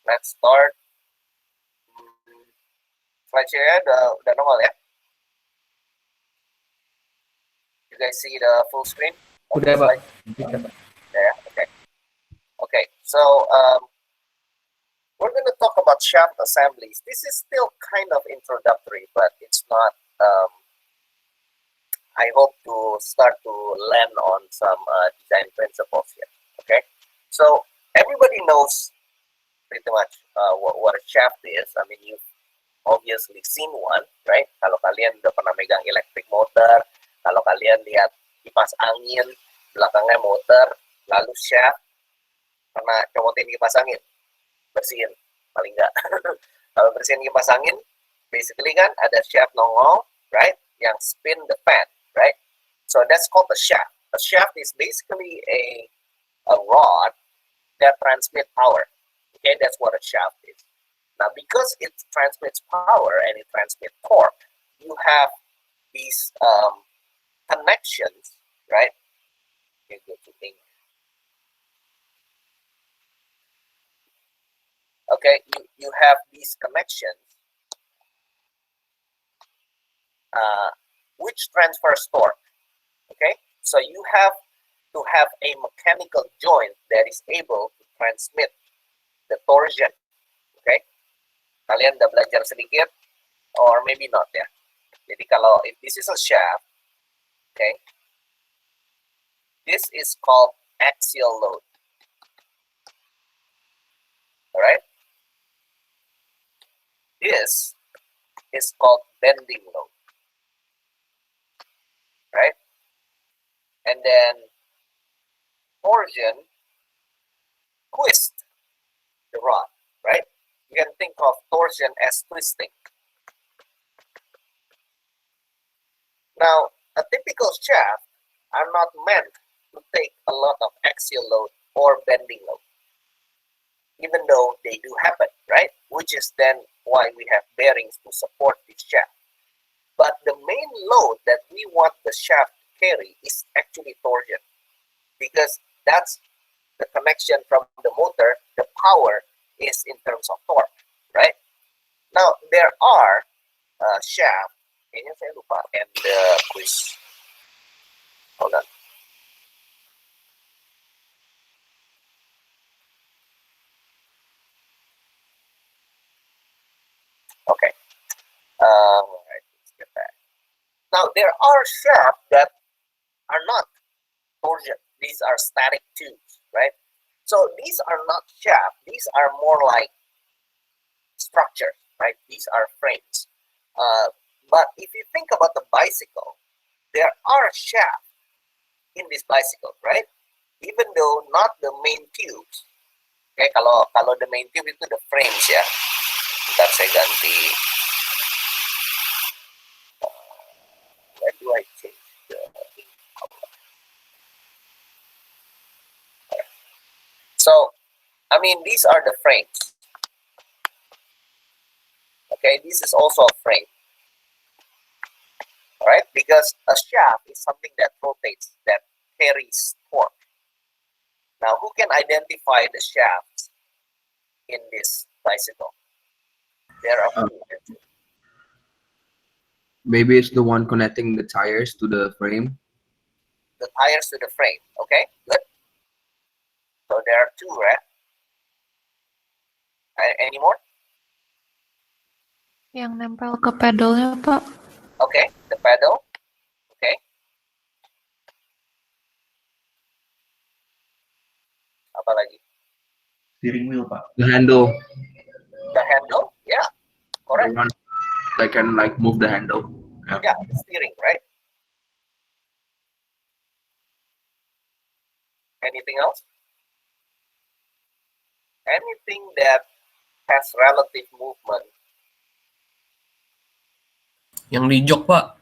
Let's start. Slideshare udah nongol ya? You guys see the full screen? Udah, Pak. Yeah, okay. Okay, so we're going to talk about shaft assemblies. This is still kind of introductory, but it's not. I hope to start to land on some design principles here. Okay, so everybody knows pretty much what a shaft is. I mean, you've obviously seen one, right? Kalau kalian udah pernah megang electric motor, kalau kalian lihat kipas angin, belakangnya motor, lalu shaft, pernah comotin kipas angin, bersihin, paling enggak. Kalau bersihin kipas angin, basically kan ada shaft nongol, right? Yang spin the fan, right? So that's called a shaft. A shaft is basically a rod that transmits power. Okay, that's what a shaft is. Now, because it transmits power and it transmits torque, you have these connections, right? Okay, you have these connections which transfers torque. Okay, so you have to have a mechanical joint that is able to transmit the torsion. Okay, kalian udah belajar sedikit, or maybe not ya. Jadi kalau if this is a shaft, okay, this is called axial load. All right, this is called bending load. Right, and then torsion twist the rod. Right, you can think of torsion as twisting. Now, a typical shaft are not meant to take a lot of axial load or bending load, even though they do happen, right? Which is then why we have bearings to support this shaft. But the main load that we want the shaft to carry is actually torsion, because that's the connection from the motor. The power is in terms of torque, right? Now, there are shafts. Kayaknya saya lupa and the quiz. Hold on. Okay. All right, let's get back. Now, there are shafts that are not torsion. These are static tubes, right? So these are not shafts. These are more like structures, right? These are frames. But if you think about the bicycle, there are shafts in this bicycle, right? Even though not the main tubes. Okay, kalau the main tube itu the frames ya. Bentar saya ganti. Where do I change the color? So, I mean, these are the frames. Okay, this is also a frame. All right, because a shaft is something that rotates, that carries torque. Now, who can identify the shafts in this bicycle? There are Maybe it's the one connecting the tires to the frame. the tires to the frame. Okay, good. So there are two, right? Any more? Yang nempel ke pedalnya, Pak. Okay, the pedal. Okay. Apa lagi? Steering wheel, Pak. The handle. The handle. Yeah, correct. The one that can like move the handle. Yeah, the steering, right? Anything else? Anything that has relative movement. Yang di jok, Pak.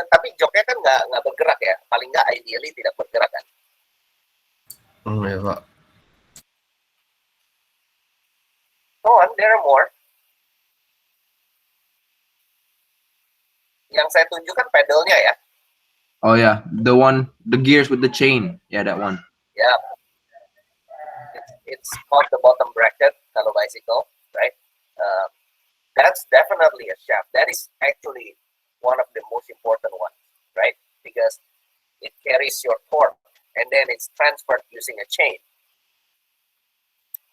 Tapi joknya kan nggak bergerak ya. Paling nggak ideally tidak bergerak kan. Ya, Pak. Go on, there are more. Yang saya tunjukkan pedalnya ya. Oh yeah, the gears with the chain. Yeah, that one. Yeah. it's called the bottom bracket kalau bicycle, right? That's definitely a shaft. That is actually one of the most important ones, right? Because it carries your torque and then it's transferred using a chain.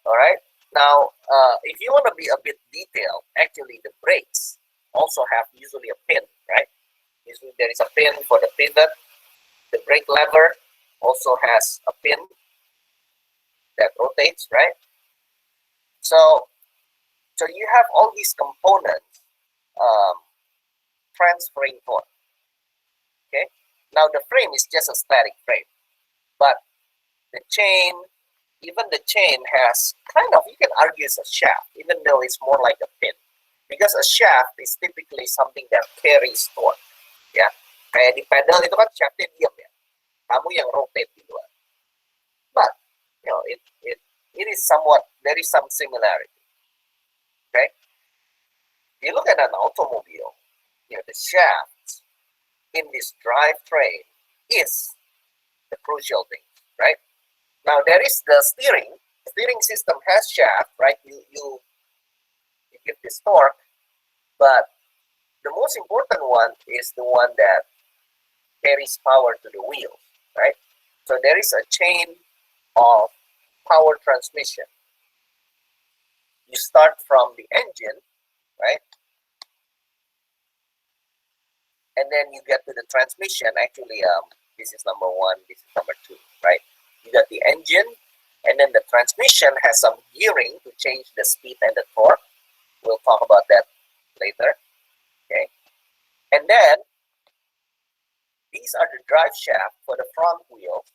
All right. Now, if you want to be a bit detailed, actually the brakes also have usually a pin, right? Usually there is a pin for the pivot. The brake lever also has a pin that rotates, right? So you have all these components transferring torque. Okay. Now the frame is just a static frame, but the chain, even the chain has kind of, you can argue it's a shaft, even though it's more like a pin, because a shaft is typically something that carries torque. Ya, kayak di pedal itu kan shaftnya diam ya, kamu yang rotate di luar. But you know, it is somewhat, there is some similarity. Okay, you look at an automobile, you know, the shaft in this drivetrain is the crucial thing, right? Now there is the steering. The steering system has shaft, right? You give this torque, but the most important one is the one that carries power to the wheels, right? So there is a chain of power transmission. You start from the engine, right? And then you get to the transmission. Actually, this is number one, this is number two, right? You got the engine, and then the transmission has some gearing to change the speed and the torque. We'll talk about that later, okay? And then, these are the drive shaft for the front wheel.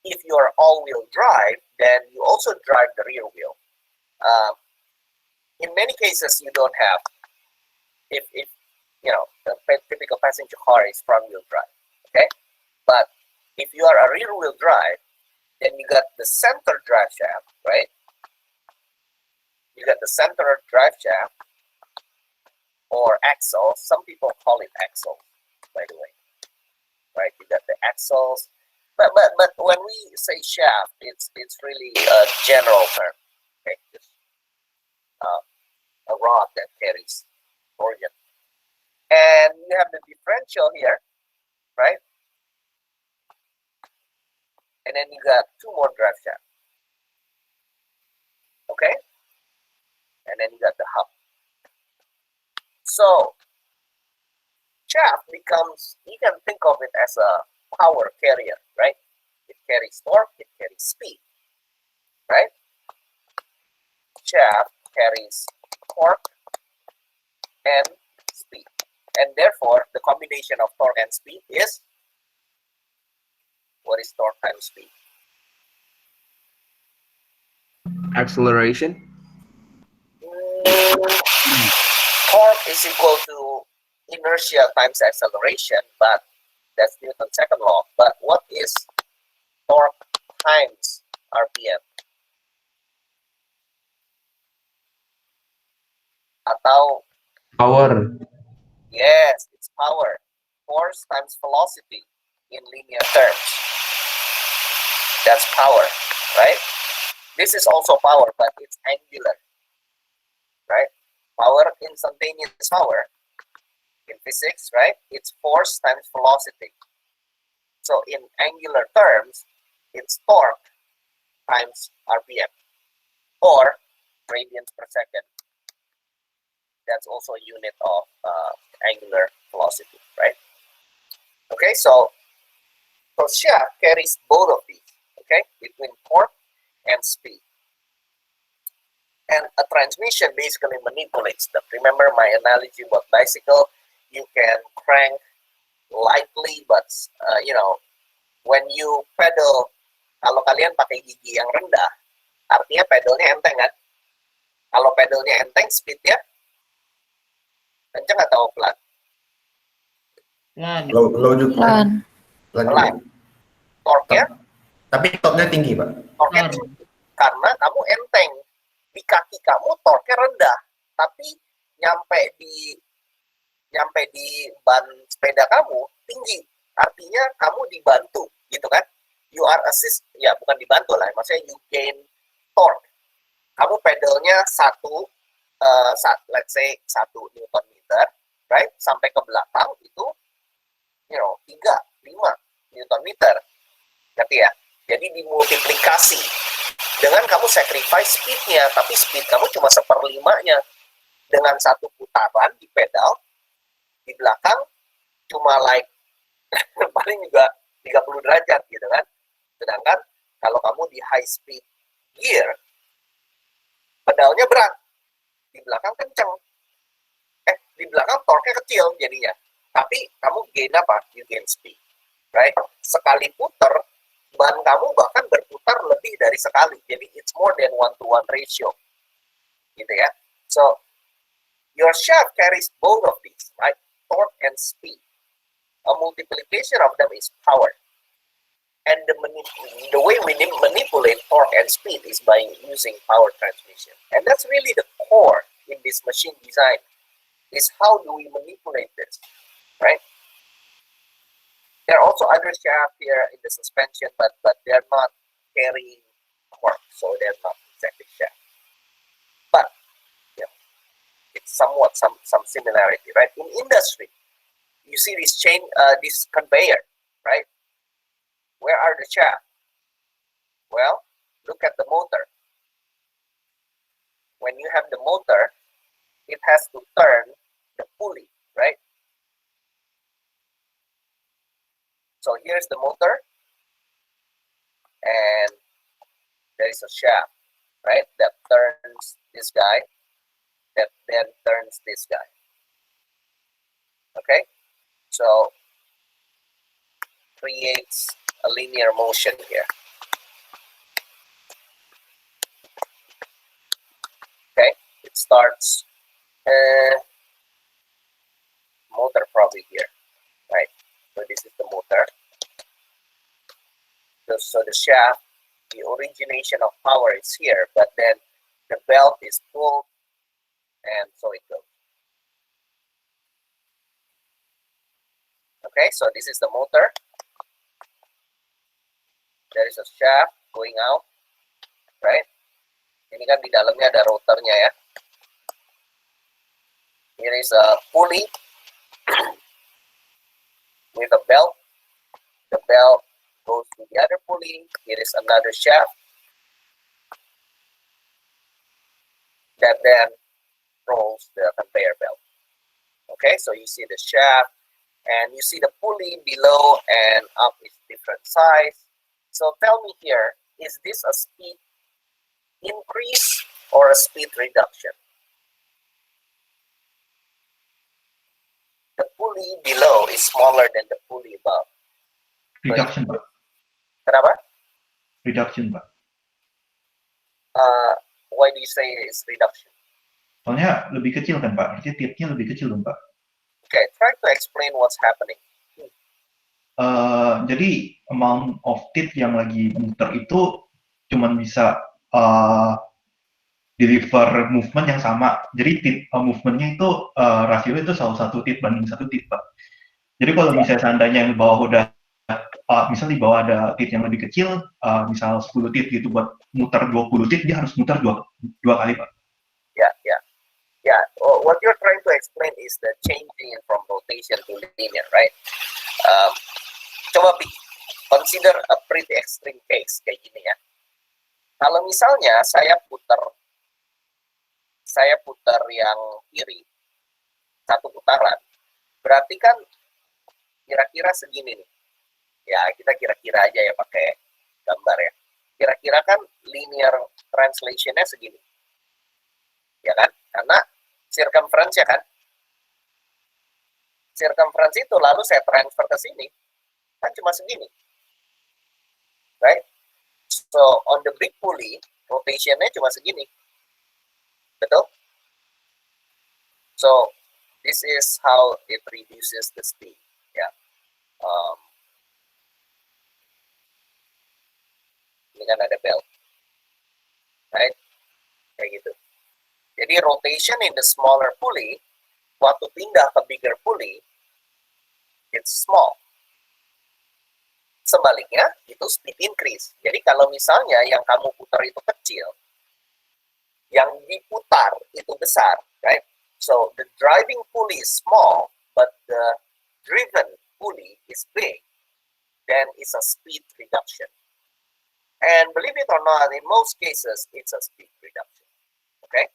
If you are all-wheel drive, then you also drive the rear wheel. In many cases, you don't have, if you know, the typical passenger car is front-wheel drive, okay? But if you are a rear-wheel drive, then you got the center drive shaft, right? You got the center drive shaft or axle. Some people call it axle, by the way, right? You got the axles, but when we say shaft, it's really a general term, okay? Just a rod that carries torsion. And you have the differential here, right? And then you got two more drive shafts, okay? And then you got the hub. So shaft becomes, you can think of it as a power carrier, right? It carries torque, it carries speed, right? Shaft carries torque and speed. And therefore, the combination of torque and speed is, what is torque times speed? Acceleration. Torque is equal to inertia times acceleration, but that's Newton's second law. But what is torque times RPM? Atau, Power. yes, it's power. Force times velocity in linear terms. That's power, right? This is also power, but it's angular, right? Power, instantaneous power in physics, right? It's force times velocity. So in angular terms, it's torque times RPM or radians per second. That's also a unit of angular velocity, right? Okay, so shaft carries both of these, okay, between torque and speed. And a transmission basically manipulates them. Remember my analogy about bicycle? You can crank lightly, but you know, when you pedal, kalau kalian pakai gigi yang rendah, artinya pedalnya enteng kan? Kalau pedalnya enteng, speednya kenceng atau pelan? Low juga. Pelan. Pelan. Torque-nya? Tapi topnya tinggi, Pak. Torque-nya tinggi. Karena kamu enteng. Di kaki kamu torque-nya rendah. Tapi nyampe di ban sepeda kamu tinggi. Artinya kamu dibantu, gitu kan? You are assist, ya bukan dibantu lah, maksudnya you gain torque. Kamu pedalnya let's say 1 Newton meter, right? Sampai ke belakang itu, 3, 5 Newton meter. Ngerti ya? Jadi dimultiplikasi. Dengan kamu sacrifice speed-nya, tapi speed kamu cuma 1/5-nya. Dengan satu putaran di pedal, di belakang cuma paling juga 30 derajat gitu kan. Sedangkan kalau kamu di high speed gear, pedalnya berat, di belakang kenceng. Di belakang torque-nya kecil jadinya. Tapi kamu gain apa? You gain speed. Right? Sekali puter, ban kamu bahkan berputar lebih dari sekali. Jadi it's more than 1-to-1 ratio. Gitu ya. So, your shaft carries both of these, right? Torque and speed. A multiplication of them is power. And the way we manipulate torque and speed is by using power transmission. And that's really the core in this machine design, is how do we manipulate this, right? There are also other shafts here in the suspension, but they're not carrying torque, so they're not exactly shaft. But it's somewhat some similarity, right? In industry, you see this this conveyor, right? Where are the shafts? Well, look at the motor. When you have the motor, it has to turn the pulley, right? So here's the motor, and there is a shaft, right? That turns this guy, that then turns this guy. Okay? So creates a linear motion here. Okay? It starts motor probably here, right? So this is the motor. So the shaft, the origination of power is here, but then the belt is pulled, and so it goes. Okay, so this is the motor. There is a shaft going out, right? Ini kan di dalamnya ada rotornya ya. Here is a pulley with a belt. The belt goes to the other pulley. Here is another shaft that then rolls the conveyor belt. Okay, so you see the shaft and you see the pulley below and up is different size. So tell me here, is this a speed increase or a speed reduction? The pulley below is smaller than the pulley above. Reduction, Pak. Kenapa? Reduction, Pak. Why do you say it's reduction? Soalnya lebih kecil kan, Pak. Berarti tip-nya lebih kecil dong, Pak. Okay, try to explain what's happening. Jadi amount of teeth yang lagi muter itu cuman bisa deliver movement yang sama. Jadi teeth movementnya itu rasio itu salah satu teeth banding satu teeth, Pak. Jadi kalau misalnya seandainya yang di bawah udah misal di bawah ada teeth yang lebih kecil, misal 10 teeth gitu buat muter 20 teeth, dia harus muter dua kali, Pak. Yeah. What you're trying to explain is the changing from rotation to linear, right? Coba consider a pretty extreme case kayak gini ya. Kalau misalnya saya putar yang kiri satu putaran, berarti kan kira-kira segini nih. Ya, kita kira-kira aja ya pakai gambar ya. Kira-kira kan linear translation-nya segini. Ya kan? Karena circumference ya kan. Circumference itu lalu saya transfer ke sini. Kan cuma segini. Right? So, on the big pulley, rotation-nya cuma segini. Betul? So, this is how it reduces the speed. Ya. Ini kan ada belt. Right? Kayak gitu. Jadi rotation in the smaller pulley, waktu pindah ke bigger pulley, it's small. Sebaliknya, itu speed increase. Jadi kalau misalnya yang kamu putar itu kecil, yang diputar itu besar, right? So the driving pulley is small, but the driven pulley is big, then it's a speed reduction. And believe it or not, in most cases, it's a speed reduction. Okay?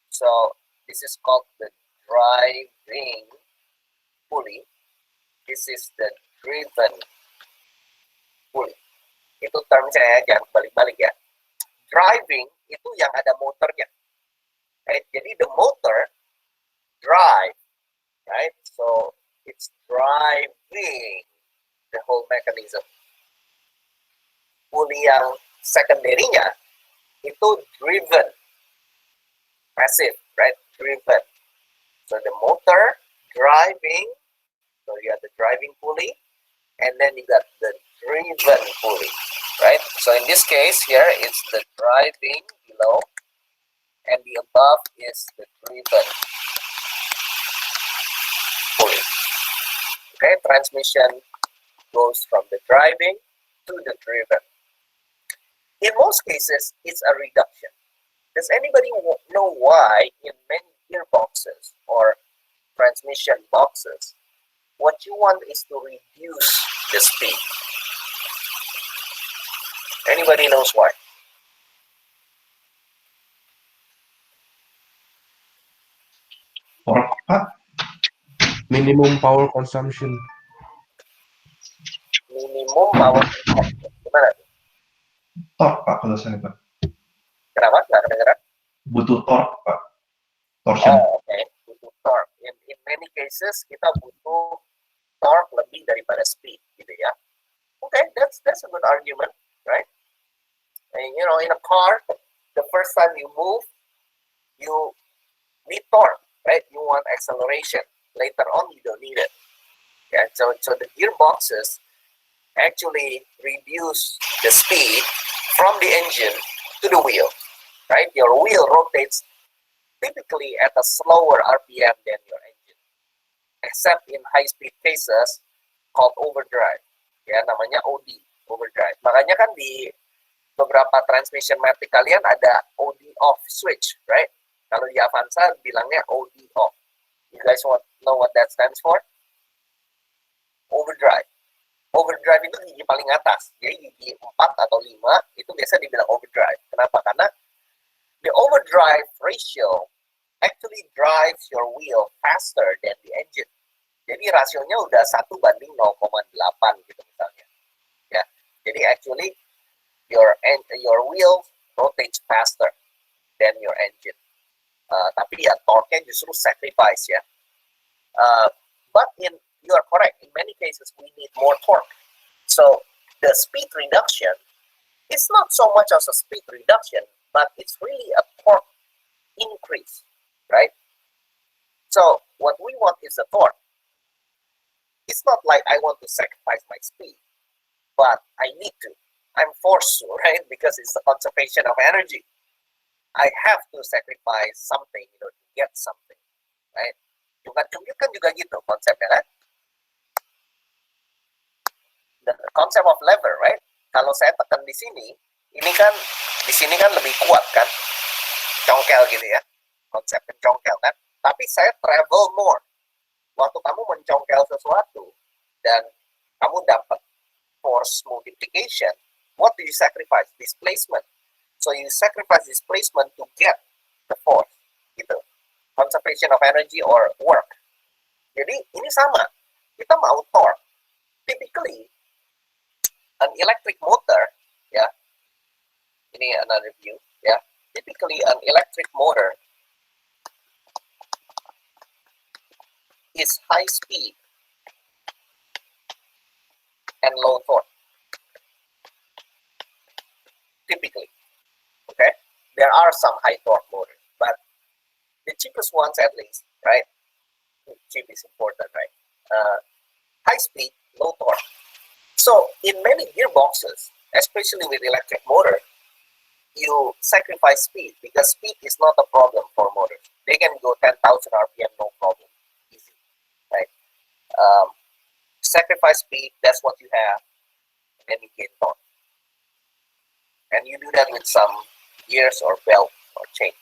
So this is called the driving pulley. This is the driven pulley. Itu term saya, jangan balik-balik ya. Driving itu yang ada motornya. Right? Jadi the motor drive, right? So it's driving the whole mechanism. Pulley yang secondary-nya itu driven, passive, right? Driven. So the motor driving, so you have the driving pulley, and then you got the driven pulley, right? So in this case here, it's the driving below, and the above is the driven pulley. Okay, transmission goes from the driving to the driven. In most cases, it's a reduction. Does anybody know why in many gearboxes or transmission boxes, what you want is to reduce the speed? Anybody knows why? Torque, Pak. Minimum power consumption. Minimum power consumption. Gimana? Torque, Pak, kalau saya, Pak. Kenapa? Nggak kedengeran? Butuh torque, Pak. Torsion. Oh, okay. Butuh torque. In many cases, kita butuh torque lebih daripada speed, gitu ya. Okay, that's a good argument, right? And, you know, in a car, the first time you move, you need torque, right? You want acceleration. Later on, you don't need it. Yeah, so the gearboxes actually reduce the speed from the engine to the wheel, right? Your wheel rotates typically at a slower RPM than your engine, except in high-speed cases called overdrive. Ya, namanya OD, overdrive. Makanya kan di beberapa transmission matic kalian ada OD off switch, right? Kalau di Avanza bilangnya OD off. You guys know what that stands for? Overdrive. Overdrive itu gigi paling atas. Jadi gigi 4 atau 5 itu biasa dibilang overdrive. Kenapa? Karena the overdrive ratio actually drives your wheel faster than the engine. Jadi rasionya udah 1:0,8 gitu misalnya. Ya. Jadi actually your wheel rotates faster than your engine. Tapi ya torque-nya justru sacrifice ya. But you are correct. In many cases, we need more torque. So the speed reduction is not so much as a speed reduction, but it's really a torque increase, right? So what we want is a torque. It's not like I want to sacrifice my speed, but I need to. I'm forced to, right? Because it's the conservation of energy. I have to sacrifice something, to get something, right? Jungkir kan juga gitu konsepnya kan? The concept of lever, right? Kalau saya tekan di sini, di sini kan lebih kuat kan? Congkel gitu ya. Konsep pencongkel kan? Tapi saya travel more. Waktu kamu mencongkel sesuatu dan kamu dapat force multiplication, what do you sacrifice? Displacement. So you sacrifice displacement to get the force, gitu. Conservation of energy or work. Jadi ini sama. Kita mau torque. Typically, an electric motor, ya. Ini another view, ya. Typically, an electric motor is high speed and low torque. Typically. Okay, there are some high torque motors, but the cheapest ones at least, right? Cheap is important, right? High speed, low torque. So in many gearboxes, especially with electric motor, you sacrifice speed because speed is not a problem for motors. They can go 10,000 RPM, no problem, easy, right? Sacrifice speed, that's what you have. and you gain torque. And you do that with some gears or belt or chain.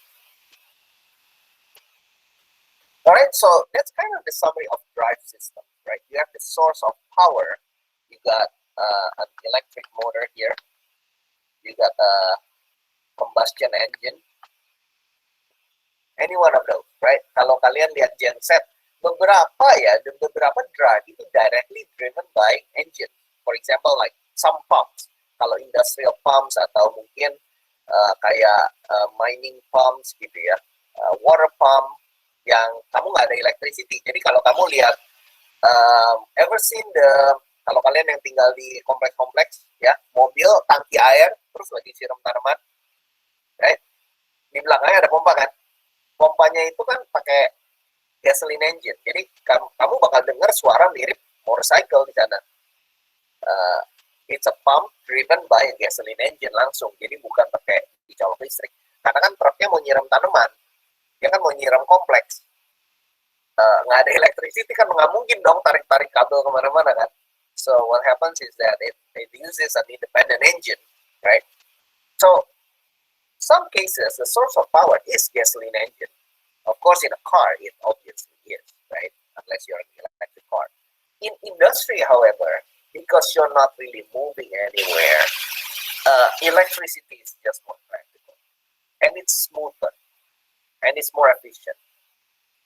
All right, so that's kind of the summary of drive system, right? You have the source of power. You got an electric motor here. You got a combustion engine. Any one of those, right? Kalau kalian lihat genset, beberapa drive itu directly driven by engine. For example, like some pumps. Kalau industrial pumps atau mungkin kayak mining pumps gitu ya, water pump yang kamu nggak ada electricity. Jadi kalau kamu lihat, ever seen kalau kalian yang tinggal di kompleks-kompleks ya, mobil tangki air terus lagi siram tanaman, right? Di belakangnya ada pompa kan? Pompanya itu kan pakai gasoline engine. Jadi kamu bakal dengar suara mirip motorcycle di sana. It's a pump driven by a gasoline engine langsung. Jadi bukan pakai dicolok listrik. Karena kan truknya mau nyiram tanaman. Dia kan mau nyiram kompleks. Nggak ada electricity kan nggak mungkin dong tarik-tarik kabel kemana-mana kan. So what happens is that it uses an independent engine, right? So some cases, the source of power is gasoline engine. Of course, in a car, it obviously is, right? Unless you're an electric car. In industry, however, because you're not really moving anywhere, electricity is just more practical. And it's smoother. And it's more efficient.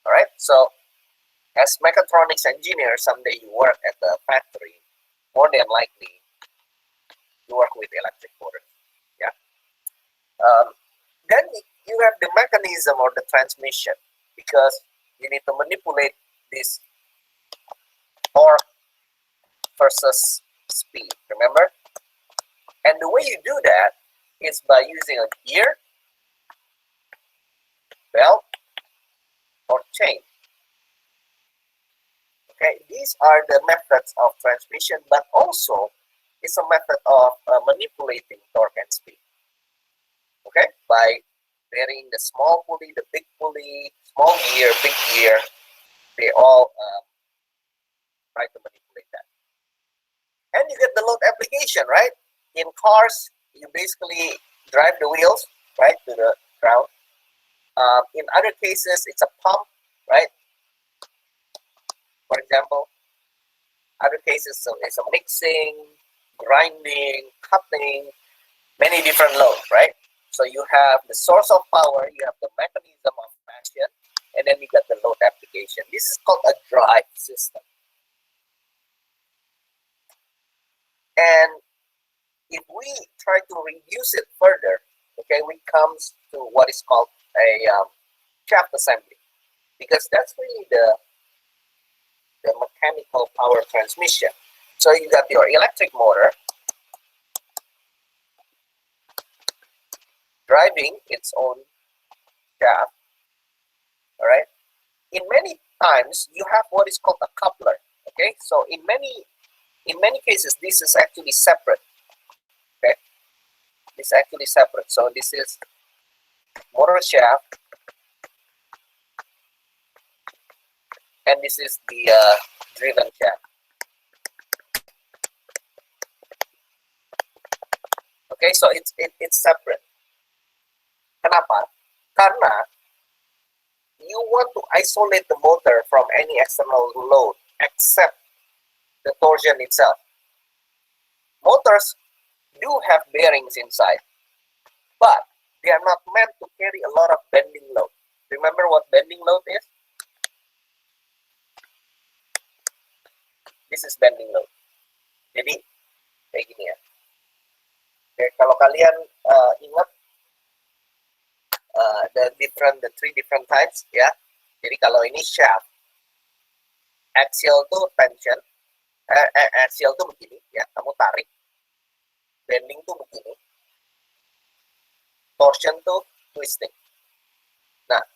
All right? So, as mechatronics engineer, someday you work at the factory, more than likely, you work with electric motors. Yeah. Then you have the mechanism or the transmission, because you need to manipulate this torque versus speed, remember? And the way you do that is by using a gear, belt, or chain. Okay, these are the methods of transmission, but also it's a method of manipulating torque and speed. Okay, by varying the small pulley, the big pulley, small gear, big gear, they all try to manipulate that. And you get the load application, right? In cars, you basically drive the wheels, right, to the ground. In other cases, it's a pump, right? For example, other cases, so it's a mixing, grinding, cutting, many different loads, right? So you have the source of power, you have the mechanism of action, and then you got the load application. This is called a drive system. And if we try to reduce it further, okay, we come to what is called a shaft assembly, because that's really the mechanical power transmission. So you got your electric motor driving its own shaft. All right. In many times, you have what is called a coupler. Okay. So in many cases, this is actually separate. Okay. It's actually separate. So this is motor shaft, and this is the driven shaft. Okay, so it's separate. Kenapa? Karena you want to isolate the motor from any external load except the torsion itself. Motors do have bearings inside, but they are not meant to carry a lot of bending load. Remember what bending load is? This is bending load. Jadi kayak gini ya. Oke, kalau kalian ingat the three different types ya. Jadi kalau ini shaft, axial tuh tension, axial tuh begini ya, kamu tarik. Bending tuh begini. Torsion tuh twisting. Nah,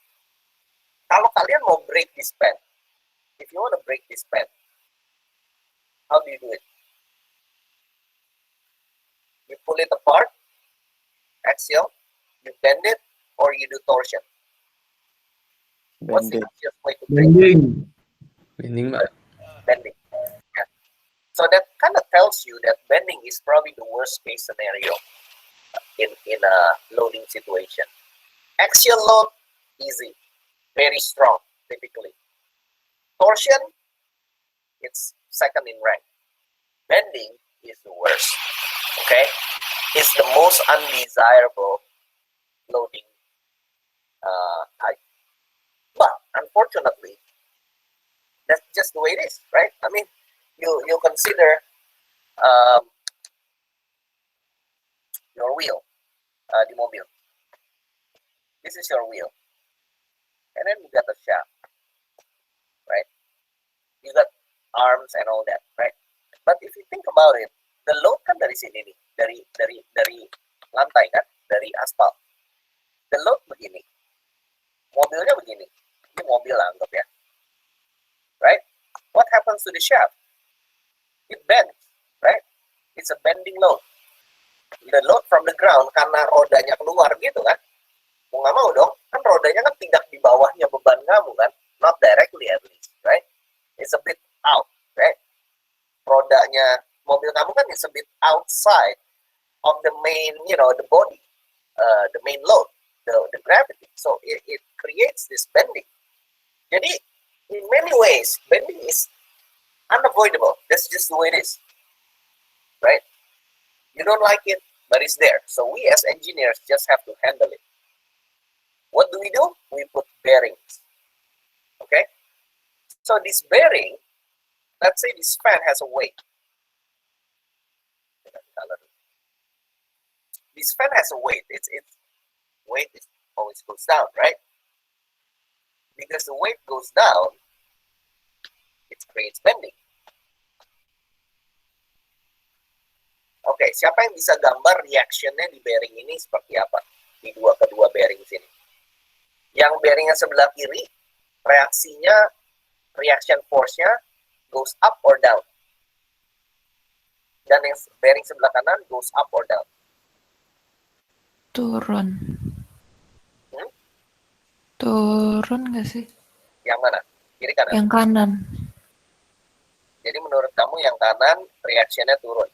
kalau kalian mau break this pen, if you want to break this pen, how do you do it? You pull it apart, axial, you bend it, or you do torsion. What's the easiest way to break it? Bending, Mbak. Bending. Yeah. So that kind of tells you that bending is probably the worst case scenario in a loading situation. Axial load, easy, very strong, typically. Torsion, it's second in rank. Bending is the worst, okay? It's the most undesirable loading type. But unfortunately, that's just the way it is, right? I mean, you consider your wheel, the mobile. This is your wheel. And then you got the shaft, right? You got arms and all that, right? But if you think about it, the load kan dari sini nih, dari lantai kan, dari aspal. The load begini, mobilnya begini. Ini mobil lah anggap ya, right? What happens to the shaft? It bends, right? It's a bending load. The load from the ground karena rodanya keluar gitu kan, mau nggak mau dong, kan rodanya kan tidak di bawahnya beban kamu kan, not directly at least, right? It's a bit out, right? Rodanya mobil kamu kan is a bit outside of the main, the body, the main load, the gravity. So it creates this bending. Jadi in many ways, bending is unavoidable. That's just the way it is, right? You don't like it, but it's there. So we as engineers just have to handle it. What do? We put bearings. Okay? So this bearing, let's say this fan has a weight. This fan has a weight. Its weight always goes down, right? Because the weight goes down, it creates bending. Oke, siapa yang bisa gambar reactionnya di bearing ini seperti apa? Di kedua bearing sini. Yang bearingnya sebelah kiri, reaction force-nya goes up or down. Dan yang bearing sebelah kanan goes up or down. Turun. Hmm? Turun nggak sih? Yang mana? Kiri kanan? Yang kanan. Jadi menurut kamu yang kanan reaction-nya turun.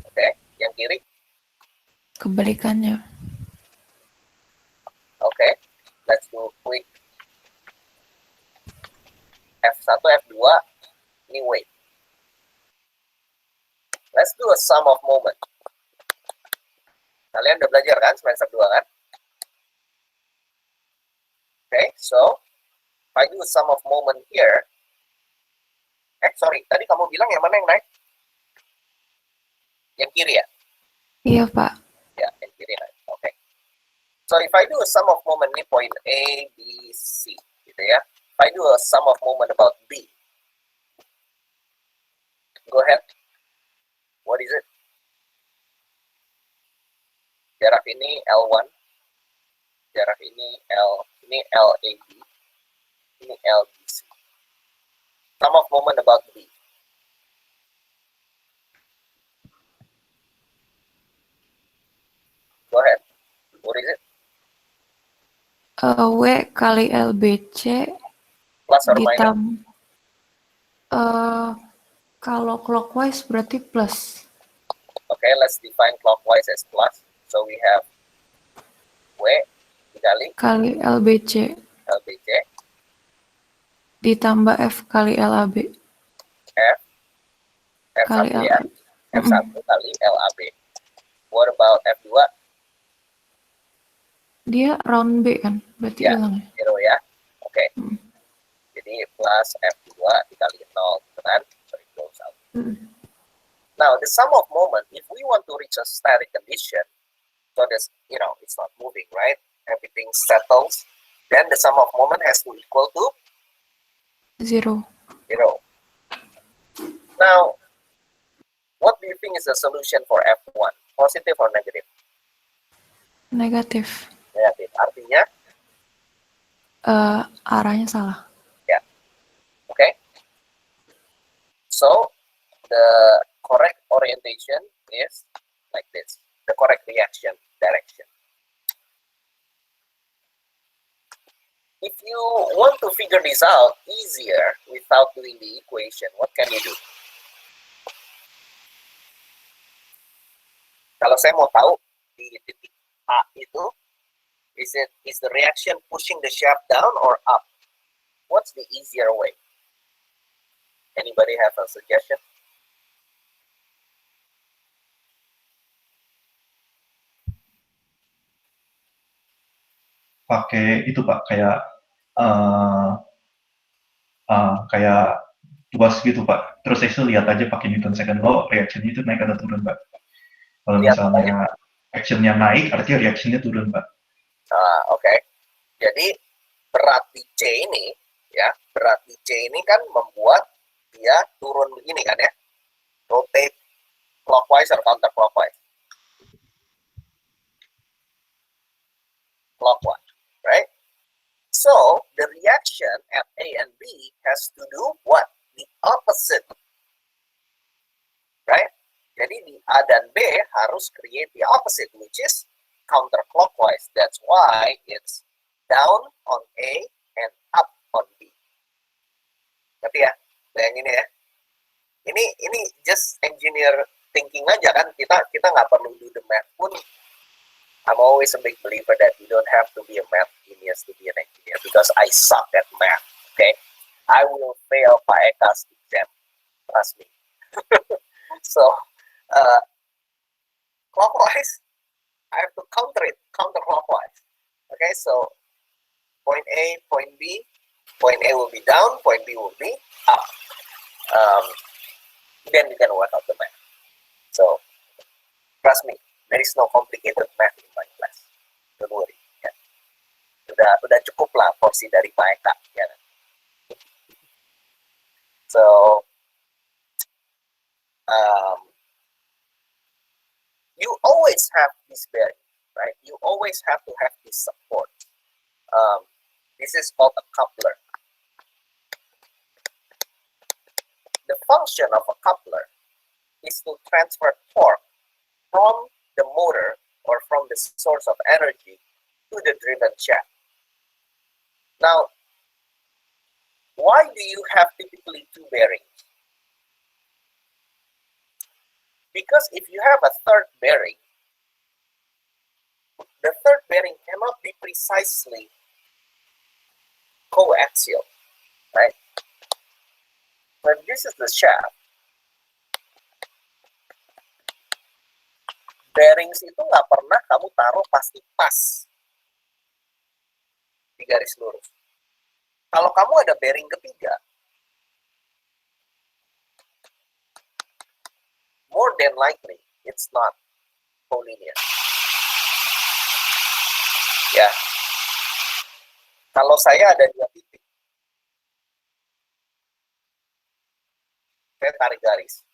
Oke, yang kiri? Kebalikannya. Oke, let's do quick. F1, F2, ini weight. Let's do a sum of moment. Kalian udah belajar kan semester 2 kan? Okay, so if I do a sum of moment here, sorry, tadi kamu bilang yang mana yang naik? Yang kiri ya? Iya, Pak. Ya, yang kiri naik. Okay. So if I do a sum of moment ini point A, B, C, gitu ya. If I do a sum of moment about B, go ahead. What is it? Jarak ini L1, jarak ini LAB, ini LBC. Sum of moment about B. Go ahead. What is it? W kali LBC Plus or minus? Kalau clockwise berarti plus. Okay, let's define clockwise as plus. So we have W kali LBC LBC, ditambah F kali LAB. F1 Kali ya, LAB. F1 kali LAB. What about F2? Dia round B kan, berarti Ya, hilang ya. 0 ya. Oke. Mm. Jadi plus F2 dikali 0, gitu kan? So it goes out. Now, the sum of moment, if we want to reach a static condition, so this, it's not moving, right? Everything settles, then the sum of moment has to equal to 0. 0. Now, what do you think is the solution for F1? Positive or negative? Negatif. Negative. Artinya, Arahnya salah. okay? So, the correct orientation is like this. The correct reaction direction. If you want to figure this out easier without doing the equation, what can you do? Kalau saya mau tahu di titik A itu, is the reaction pushing the shaft down or up? What's the easier way? Anybody have a suggestion? Pakai itu Pak, kayak eh kayak tuas gitu Pak. Terus saya lihat aja pakai Newton second law, reactionnya itu naik atau turun Pak. Kalau Lihat apa misalnya actionnya naik, artinya reactionnya turun Pak. Oke. Jadi berat di C ini, ya, berat di C ini kan membuat dia turun begini kan ya, rotate clockwise or counterclockwise. Clockwise, right? So the reaction at A and B has to do what? The opposite, right? Jadi di A dan B harus create the opposite, which is counterclockwise. That's why it's down on A and up on B. Ngerti ya? Bayangin ya. Ini just engineer thinking aja kan. Kita nggak perlu do the math pun. I'm always a big believer that you don't have to be a math genius to be an engineer because I suck at math. Okay, I will fail Pak Eka's exam. Trust me. So clockwise, I have to counter it counterclockwise. Okay, so point A, point B. Point A will be down, point B will be up. Then you can work out the math. So trust me, there is no complicated math in my class. Don't worry. Ya. Udah cukup lah porsi dari Pak Eka. Ya. So you always have this bearing, right? You always have to have this support. This is called a coupler. The function of a coupler is to transfer torque from the motor or from the source of energy to the driven shaft. Now, why do you have typically two bearings? Because if you have a third bearing, the third bearing cannot be precisely coaxial, right? But this is the shaft. Bearings itu nggak pernah kamu taruh pasti pas di garis lurus. Kalau kamu ada bearing ketiga, more than likely it's not collinear. Ya, kalau saya ada dua titik, saya tarik garis.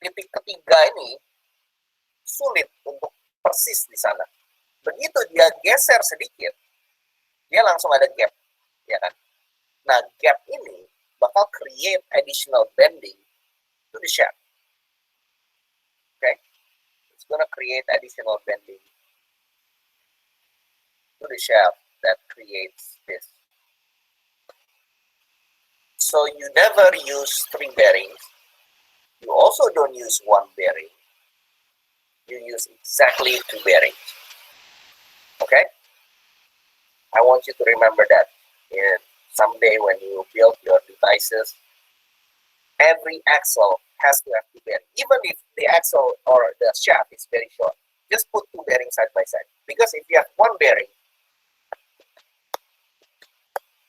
Titik ketiga ini sulit untuk persis di sana. Begitu dia geser sedikit, dia langsung ada gap, ya kan? Nah, gap ini bakal create additional bending to the shaft. Okay? It's gonna create additional bending to the shaft that creates this. So you never use three bearings. You also don't use one bearing. You use exactly two bearings. Okay? I want you to remember that. And someday when you build your devices, every axle has to have two bearings. Even if the axle or the shaft is very short, just put two bearings side by side. Because if you have one bearing,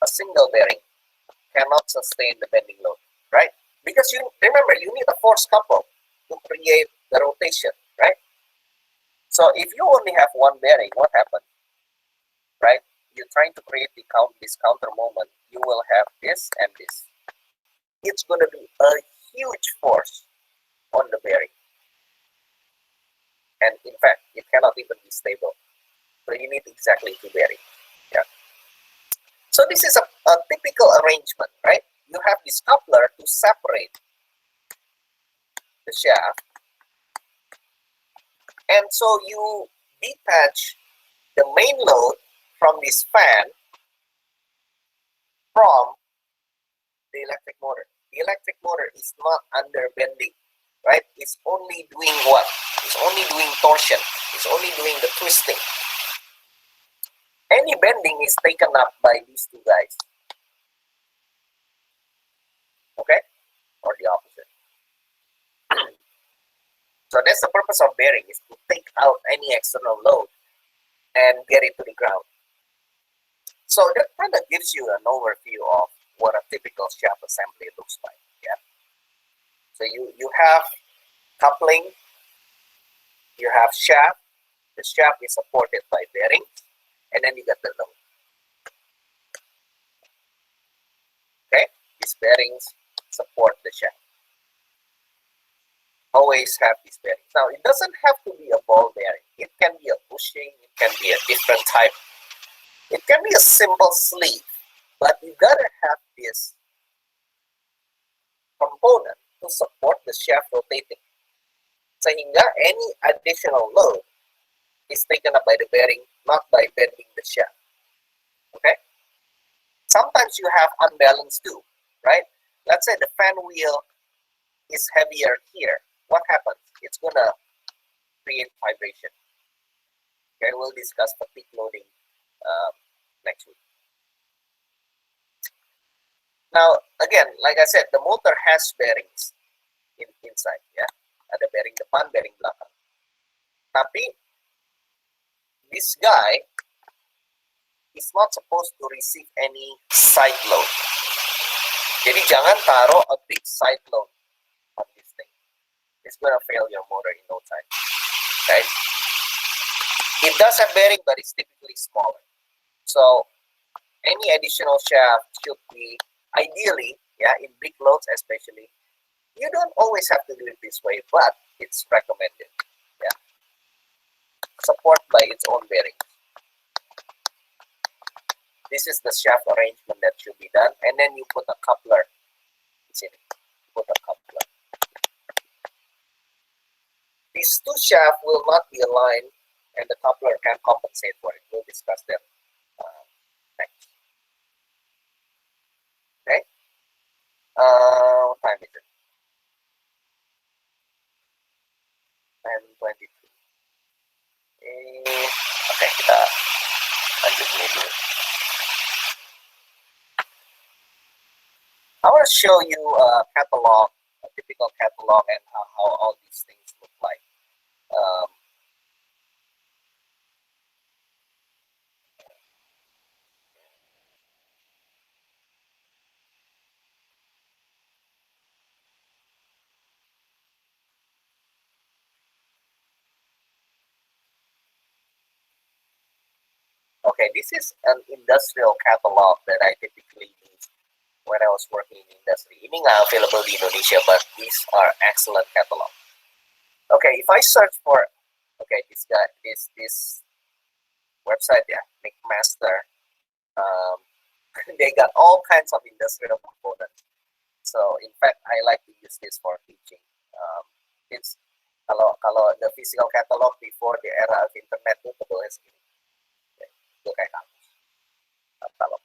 a single bearing cannot sustain the bending load, right? Because you remember, you need a force couple to create the rotation, right? So if you only have one bearing, what happens, right? You're trying to create this counter moment. You will have this and this. It's going to be a huge force on the bearing. And in fact, it cannot even be stable. So you need exactly two bearings. Yeah. So this is a typical arrangement, right? You have this coupler to separate the shaft. And so you detach the main load from this fan from the electric motor. The electric motor is not under bending, right? is only doing what? It's only doing torsion. It's only doing the twisting. Any bending is taken up by these two guys. Okay? Or the opposite. So that's the purpose of bearing, is to take out any external load and get it to the ground. So that kind of gives you an overview of what a typical shaft assembly looks like. Yeah. So you have coupling, you have shaft. The shaft is supported by bearings, and then you got the load. Okay, these bearings support the shaft. Always have these bearings. Now it doesn't have to be a ball bearing. It can be a bushing. It can be a different type. It can be a simple sleeve, but you gotta have this component to support the shaft rotating. Sehingga any additional load is taken up by the bearing, not by bending the shaft. Okay? Sometimes you have unbalanced too, right? Let's say the fan wheel is heavier here. What happens? It's gonna create vibration. Okay, we'll discuss fatigue loading next week. Now, again, like I said, the motor has bearings inside, ya. Ada bearing depan, bearing belakang. Tapi this guy is not supposed to receive any side load. Jadi jangan taruh a big side load on this thing. It's gonna fail your motor in no time. Okay? It does have bearing, but it's typically smaller. So any additional shaft should be ideally, yeah, in big loads especially. You don't always have to do it this way, but it's recommended. Yeah. Support by its own bearing. This is the shaft arrangement that should be done, and then you put a coupler. See, put a coupler. These two shafts will not be aligned, and the coupler can compensate for it. We'll discuss them next. Okay. What time is it? 10:23. Oke, kita lanjut ini dulu. I want to show you a catalog, a typical catalog, and how all these things look like. Okay, this is an industrial catalog that I typically use when I was working in industry. Ini nggak available di Indonesia, but these are excellent catalog. Okay, if I search for, okay, this guy, this website, yeah, McMaster, they got all kinds of industrial components. So in fact, I like to use this for teaching. It's kalau the physical catalog before the era of internet itu tebelnya segini. Itu kayak kamus. Catalog.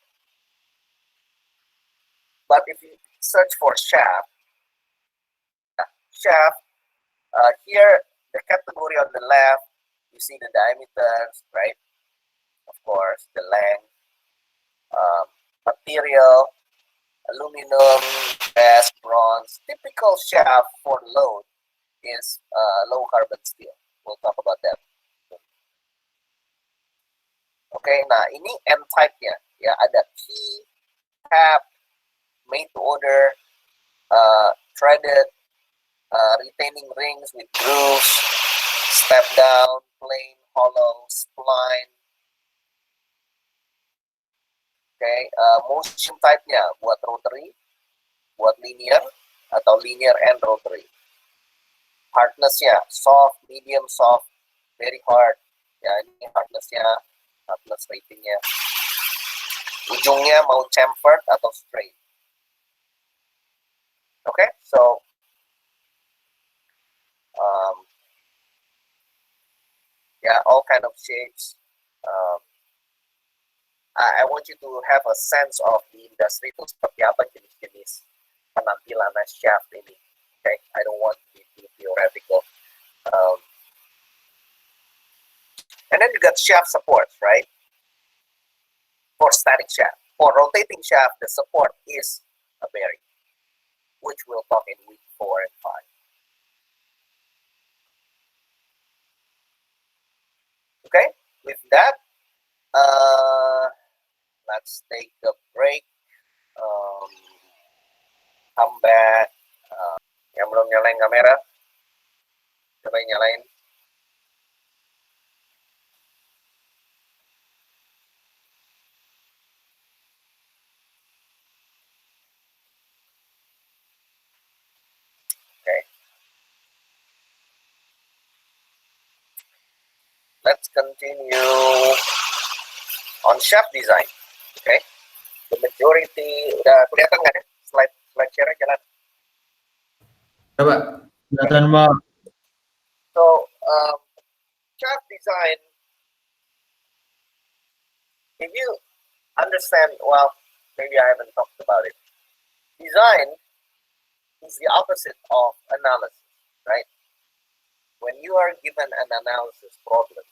But if you search for shaft, here the category on the left, you see the diameters, right? Of course, the length, material, aluminum, brass, bronze. Typical shaft for load is low carbon steel. We'll talk about that. Okay, nah ini M type-nya, ya ada key, cap, made to order, threaded, retaining rings with grooves, step down, plain, hollow, spline. Okay, motion type-nya buat rotary, buat linear, atau linear and rotary. Hardness-nya soft, medium, soft, very hard. Ya, ini hardness-nya, hardness ratingnya. Ujungnya mau chamfered atau straight. Okay, so yeah, all kind of shapes. I want you to have a sense of the industry itu seperti apa jenis-jenis penampilan shaft ini. Okay, I don't want to be too theoretic. And then you got shaft supports, right? For static shaft. For rotating shaft, the support is a bearing, which we'll talk in week 4 and 5. Okay, with that, let's take a break. Come back. Yang belum nyalain kamera, coba nyalain. Okay. Let's continue on shaft design. Okay. The majority udah kelihatan nggak deh? Slide share jalan. Coba. Kelihatan, Pak. So shaft design, if you understand, well, maybe I haven't talked about it. Design is the opposite of analysis, right? When you are given an analysis problem,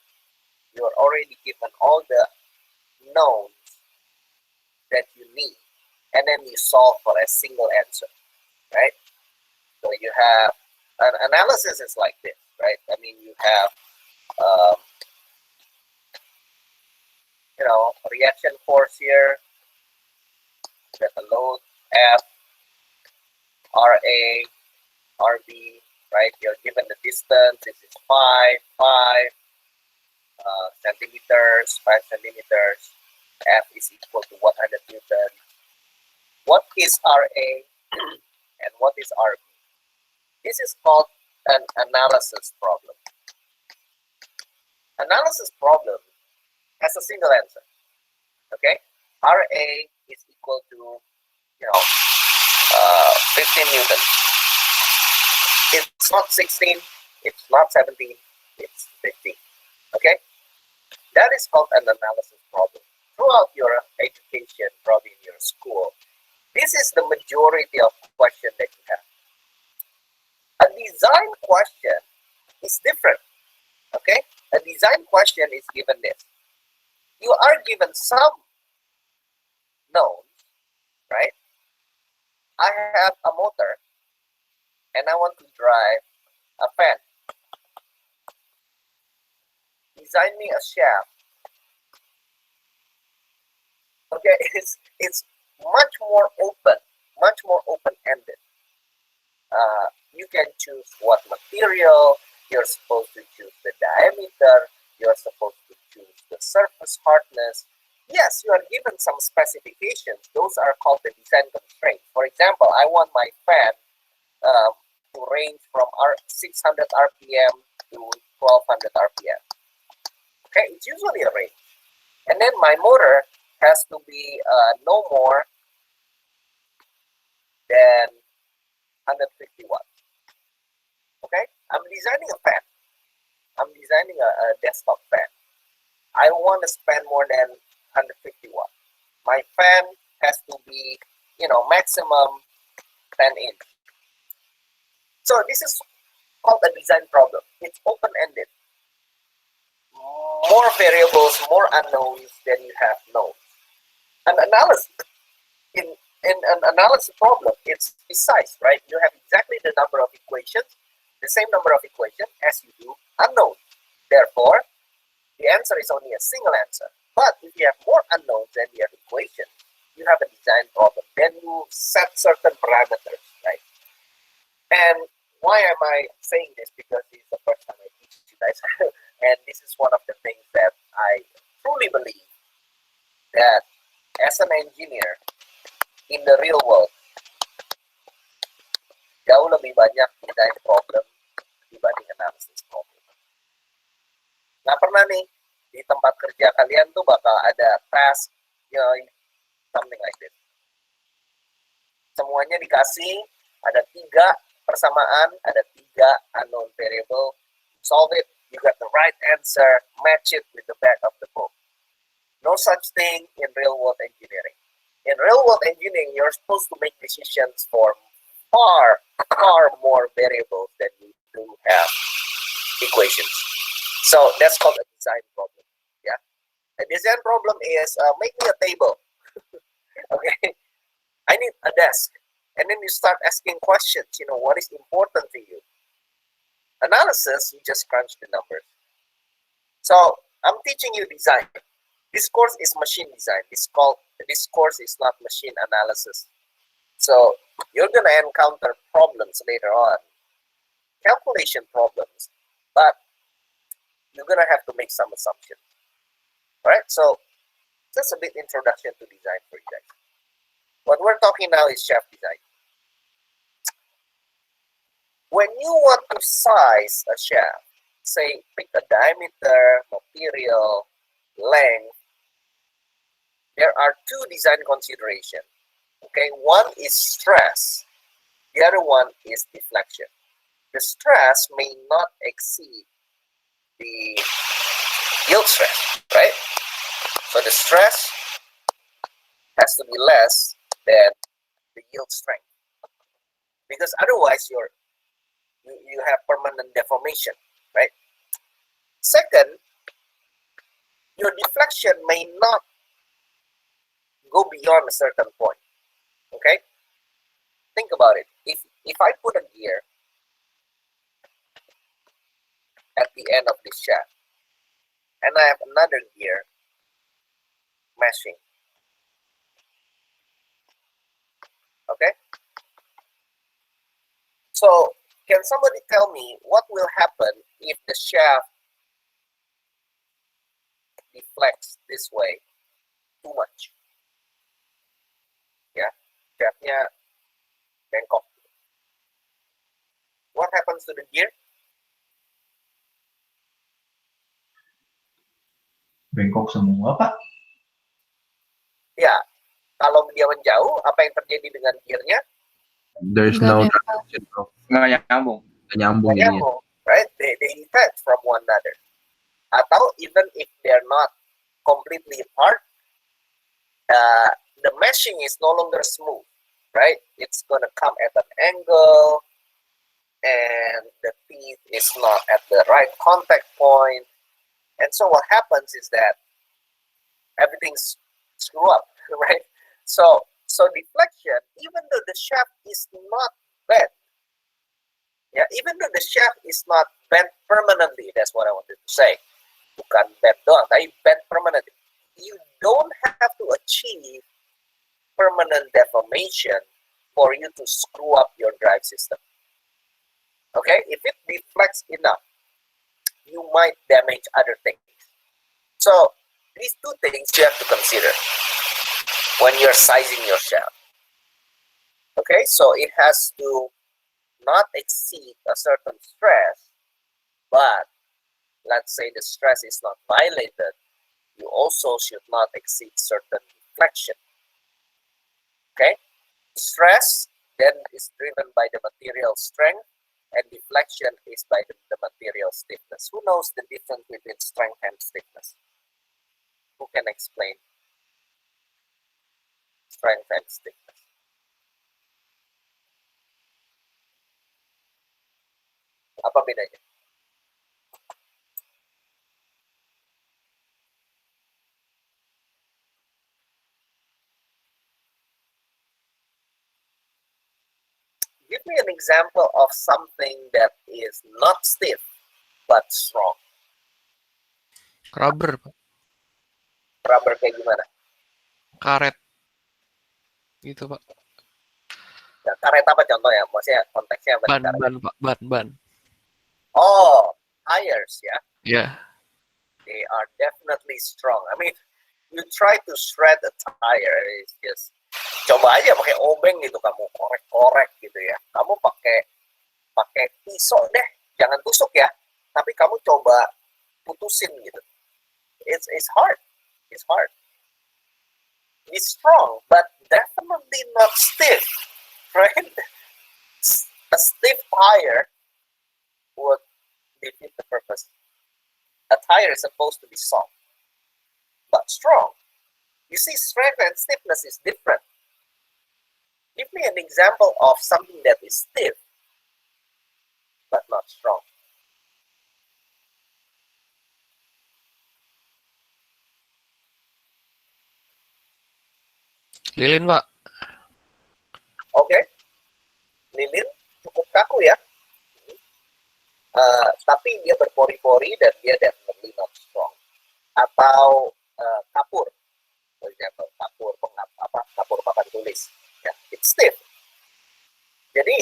you are already given all the knowns that you need, and then you solve for a single answer, right? So you have an analysis is like this, right? I mean, you have reaction force here, you got the load F, RA, RB, right? You're given the distance. This is 5 centimeters, 5 centimeters. F is equal to 100 Newton. What is RA and what is RB? This is called an analysis problem. Analysis problem has a single answer. Okay, RA is equal to 15 Newton. It's not 16, it's not 17, it's 15. Okay, that is called an analysis problem. Throughout your education, probably in your school, this is the majority of question that you have. A design question is different. Okay, a design question is given this. You are given some knowns, right? I have a motor and I want to drive a fan. Design me a shaft. Okay, it's much more open-ended. You can choose what material, you're supposed to choose the diameter, you're supposed to choose the surface hardness. Yes, you are given some specifications. Those are called the design constraints. For example, I want my fan to range from 600 RPM to 1200 RPM. Okay, it's usually a range. And then my motor has to be no more than 150 watts. Okay, I'm designing a fan. I'm designing a desktop fan. I want to spend more than 150 watts. My fan has to be, maximum 10 inch. So this is called a design problem. It's open-ended. More variables, more unknowns than you have known. An analysis, in an analysis problem, it's precise, right? You have exactly the number of equations, the same number of equations as you do unknown. Therefore, the answer is only a single answer. But if you have more unknowns than you have equations, you have a design problem. Then you set certain parameters, right? And why am I saying this? Because this is the first time I teach you guys. And this is one of the things that I truly believe that as an engineer in the real world, jauh lebih banyak design problem dibanding analysis problem. Nggak pernah nih di tempat kerja kalian tuh bakal ada task, something like this. Semuanya dikasih, ada 3 persamaan, ada 3 unknown variable. Solve it, you got the right answer, match it with the back of the book. No such thing in real world engineering. In real world engineering, you're supposed to make decisions for far more variables than you do have equations. So that's called a design problem. design problem is make me a table. Okay, I need a desk, and then you start asking questions. What is important to you? Analysis, you just crunch the numbers. So I'm teaching you design. This course is machine design. This course is not machine analysis. So you're gonna encounter problems later on, calculation problems, but you're gonna have to make some assumptions. All right. So just a bit introduction to design for you guys. What we're talking now is shaft design. When you want to size a shaft, say pick a diameter, material, length, there are two design considerations. Okay, one is stress, the other one is deflection. The stress may not exceed the yield stress, right? So the stress has to be less than the yield strength, because otherwise you have permanent deformation, right? Second, your deflection may not go beyond a certain point. Okay, think about it. If I put a gear at the end of this shaft, and I have another gear meshing, okay. So can somebody tell me what will happen if the shaft deflects this way too much? Yeah, shaftnya bengkok. What happens to the gear? Bengkok semua, Pak. Ya, kalau dia menjauh, apa yang terjadi dengan gearnya? There's Nggak no nempel. traction, bro. Nggak nyambung. Nggak nyambung Nggak ini. nyambung, right? They detach from one another. Atau even if they're not completely apart, the meshing is no longer smooth, right? It's gonna come at an angle, and the teeth is not at the right contact point. And so what happens is that everything's screw up, right? So deflection, even though the shaft is not bent, yeah, even though the shaft is not bent permanently, that's what I wanted to say. Bukan bent doang, tapi bent permanently. You don't have to achieve permanent deformation for you to screw up your drive system. Okay, if it deflects enough, you might damage other things. So these two things you have to consider when you're sizing your shaft. Okay, so it has to not exceed a certain stress, but let's say the stress is not violated, you also should not exceed certain deflection. Okay, stress then is driven by the material strength, and deflection is by the material stiffness. Who knows the difference between strength and stiffness? Who can explain strength and stiffness? Apa bedanya? Give me an example of something that is not stiff but strong. Rubber, Pak. Rubber kayak gimana? Karet. Gitu, Pak. Nah, karet apa contohnya? Maksudnya konteksnya apa? Ban, Karet? ban, Pak. Ban. Oh, tires ya. Ya. They are definitely strong. I mean, you try to shred a tire, it's just coba aja pakai obeng gitu, kamu korek-korek gitu ya. Kamu pakai pisau deh, jangan tusuk ya. Tapi kamu coba putusin gitu. It's hard. It's hard. It's strong, but definitely not stiff, right? A stiff tire would defeat the purpose. A tire is supposed to be soft, but strong. You see, strength and stiffness is different. Give me an example of something that is stiff, but not strong. Lilin, Pak. Oke, lilin cukup kaku ya. Tapi dia berpori-pori dan dia definitely not strong. Atau kapur, for example, kapur papan tulis. Ya, it's stiff. Jadi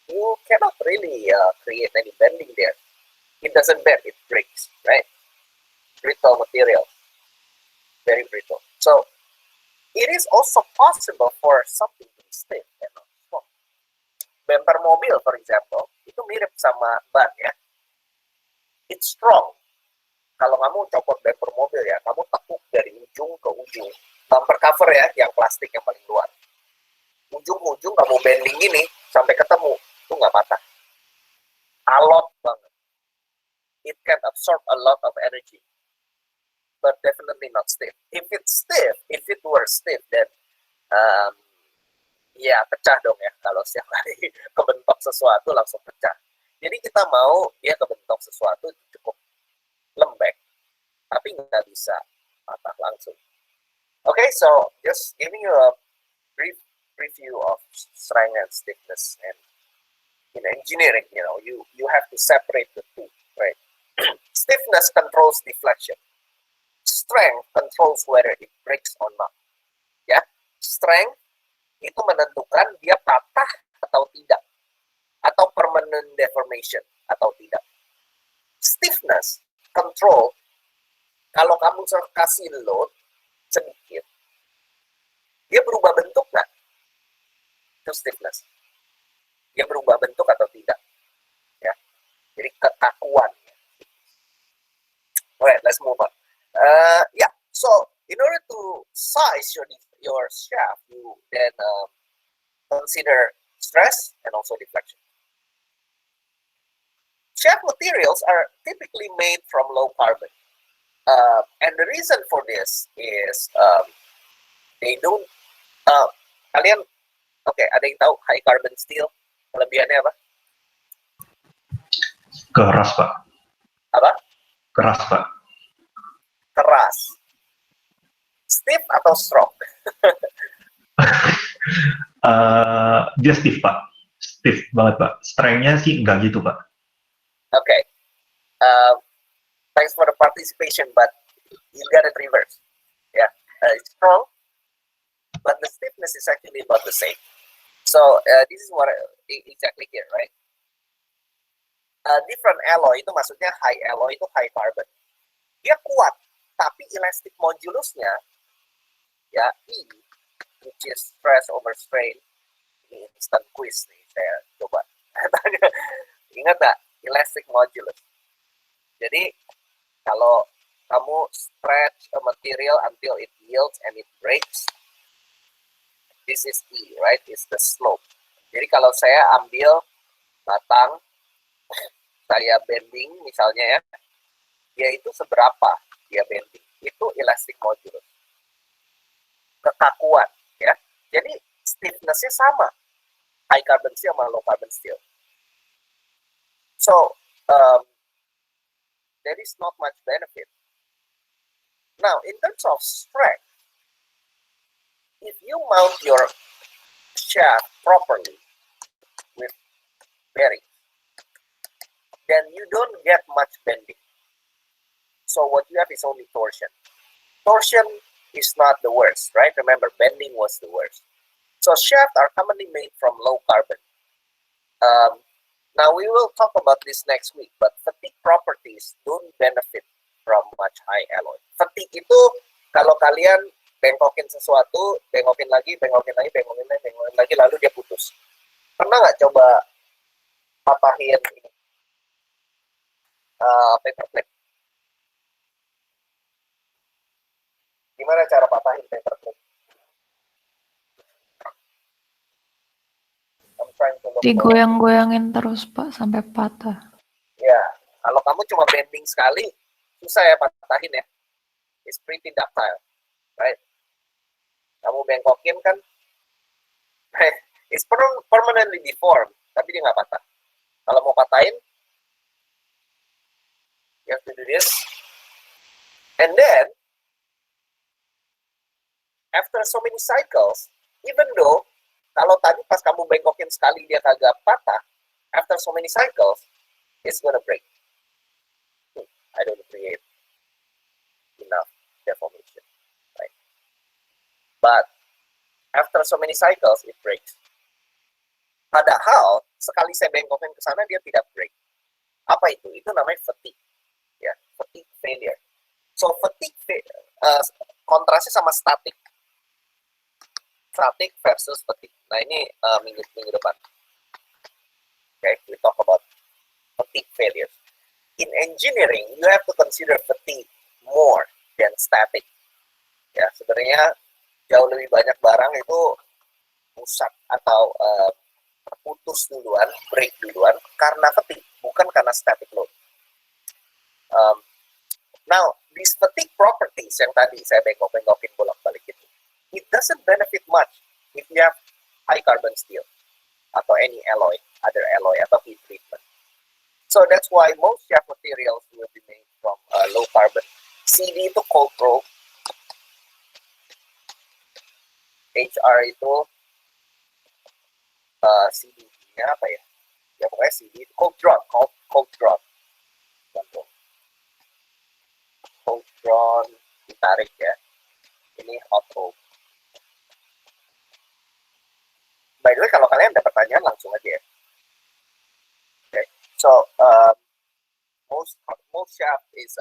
you cannot really create any bending there. It doesn't bend, it breaks, right? Brittle material, very brittle. So it is also possible for something to be stiff and not strong. Bumper mobil, for example, itu mirip sama ban ya. It's strong. Kalau kamu copot bumper mobil ya, kamu tekuk dari ujung ke ujung. Bumper cover ya, yang plastik yang paling luar. Ujung-ujung kamu bending gini sampai ketemu, itu nggak patah. Alot banget. It can absorb a lot of energy, but definitely not stiff. If it were stiff, then ya pecah dong ya. Kalau setiap hari kebentok sesuatu langsung pecah. Jadi kita mau dia kebentok sesuatu cukup lembek, tapi nggak bisa patah langsung. Okay, so just giving you a brief review of strength and stiffness, and in engineering, you have to separate the two, right? Stiffness controls deflection. Strength controls whether it breaks or not. Ya, strength itu menentukan dia patah atau tidak, atau permanent deformation atau tidak. Stiffness control, kalau kamu kasih load sedikit, dia berubah bentuk nggak? Itu stiffness. Dia berubah bentuk atau tidak? Ya, jadi kekakuan. Alright, let's move on. So in order to size your shaft, you then consider stress and also deflection. Shaft materials are typically made from low carbon, and the reason for this is they don't. Kalian, ada yang tahu high carbon steel kelebihannya apa? Keras, Pak. Apa? Keras, Pak. Keras. Stiff atau strong? Dia stiff, Pak. Stiff banget, Pak. Strength-nya sih enggak gitu, Pak. Okay. Thanks for the participation, but you got it reversed. Yeah, it's strong, but the stiffness is actually about the same. So this is what exactly here, right? Different alloy itu maksudnya high alloy itu high carbon. Dia kuat, tapi elastic modulusnya ya E, which is stress over strain. Ini instant quiz nih, saya coba tanya. Ingat nggak elastic modulus? Jadi kalau kamu stretch a material until it yields and it breaks, this is E, right? It's the slope. Jadi kalau saya ambil batang, saya bending misalnya ya, dia itu seberapa dia bending? Itu elastic modulus. Kekakuan, ya. Jadi stiffness-nya sama. High carbon steel sama low carbon steel. So, there is not much benefit. Now, in terms of strength, if you mount your shaft properly with bearings, then you don't get much bending. So what you have is only torsion. Torsion is not the worst, right? Remember, bending was the worst. So shafts are commonly made from low carbon. Now we will talk about this next week, but fatigue properties don't benefit from much high alloy. Fatigue itu kalau kalian bengkokin sesuatu, bengkokin lagi, lalu dia putus. Pernah nggak coba patahin paper plate? Gimana cara patahin paper plate? I'm trying to look for- Digoyang-goyangin terus, Pak, sampai patah. Ya, kalau kamu cuma bending sekali, susah ya patahin ya. It's pretty ductile, right? Kamu bengkokin kan, it's permanently deformed, tapi dia nggak patah. Kalau mau patahin, you have to do this. And then, after so many cycles, even though kalau tadi pas kamu bengkokin sekali dia kagak patah, after so many cycles, it's gonna break. I don't create enough deformation, right? But after so many cycles, it breaks. Padahal sekali saya bengkokin ke sana dia tidak break. Apa itu? Itu namanya fatigue, ya, fatigue failure. So fatigue kontrasnya sama static versus fatigue. Nah ini minggu depan. Okay, we talk about fatigue failures. In engineering, you have to consider fatigue more than static. Ya, sebenarnya jauh lebih banyak barang itu rusak atau putus duluan, break duluan karena fatigue, bukan karena static load. Now, these fatigue properties yang tadi saya bengkokin bolak-balik itu, it doesn't benefit much if you have high carbon steel atau any alloy, other alloy atau heat treatment. So that's why most shaft materials will be made from low carbon. CD itu cold roll, HR itu CD-nya apa ya? Ya pokoknya CD itu cold drawn. Cold drawn ditarik ya. Ini hot roll. By the way, kalau kalian ada pertanyaan langsung aja ya. Okay. So most shaft is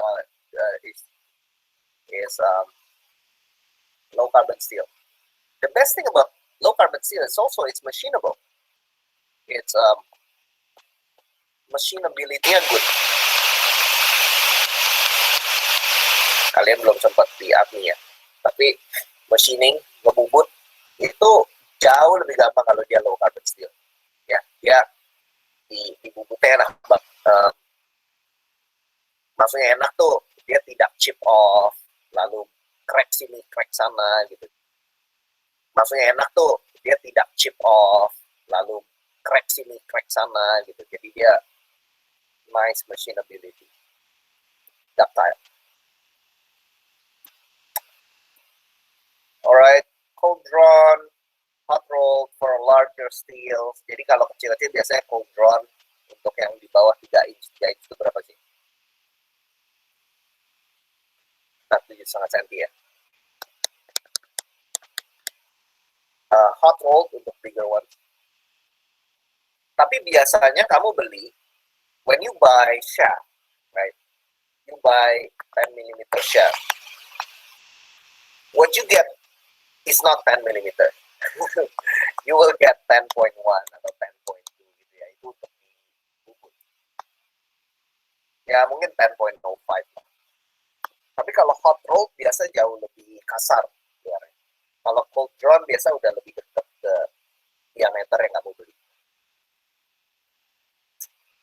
low carbon steel. The best thing about low carbon steel is also it's machinable. It's machinability-nya good. Kalian belum sempat di API ya, tapi machining, ngebubut itu jauh lebih gampang kalau dia low carbon steel. Ya, dia dibubutnya enak banget. Maksudnya enak tuh, dia tidak chip off, lalu crack sini, crack sana gitu. Maksudnya enak tuh, dia tidak chip off, lalu crack sini, crack sana gitu. Jadi dia nice machinability, ductile. Alright, cold drawn, hot rolled for larger steels. Jadi kalau kecil-kecil biasanya cold drawn untuk yang di bawah 3 inch. 3 inch itu berapa sih? 7,5 cm ya. Hot rolled untuk bigger ones. Tapi biasanya kamu beli, when you buy shaft, right? You buy 10 mm shaft. What you get is not 10 mm. You will get 10.1 atau 10.2 gitu ya. Itu untuk dibubut. Ya mungkin 10.05 lah. Tapi kalau hot roll biasa jauh lebih kasar. Ya. Kalau cold drawn biasa udah lebih dekat ke diameter yang kamu beli.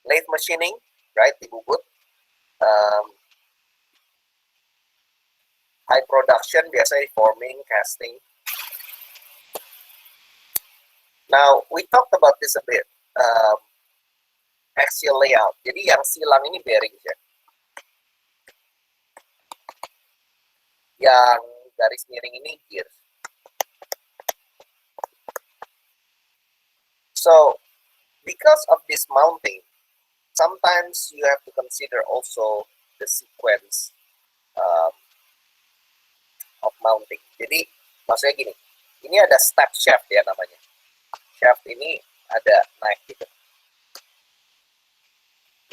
Lathe machining, right, dibubut. High production biasanya forming, casting. Now, we talked about this a bit. Axial layout. Jadi yang silang ini bearings ya. Yang garis miring ini gears. So, because of this mounting, sometimes you have to consider also the sequence of mounting. Jadi, maksudnya gini, ini ada step shaft ya namanya. Shaft ini ada naik gitu.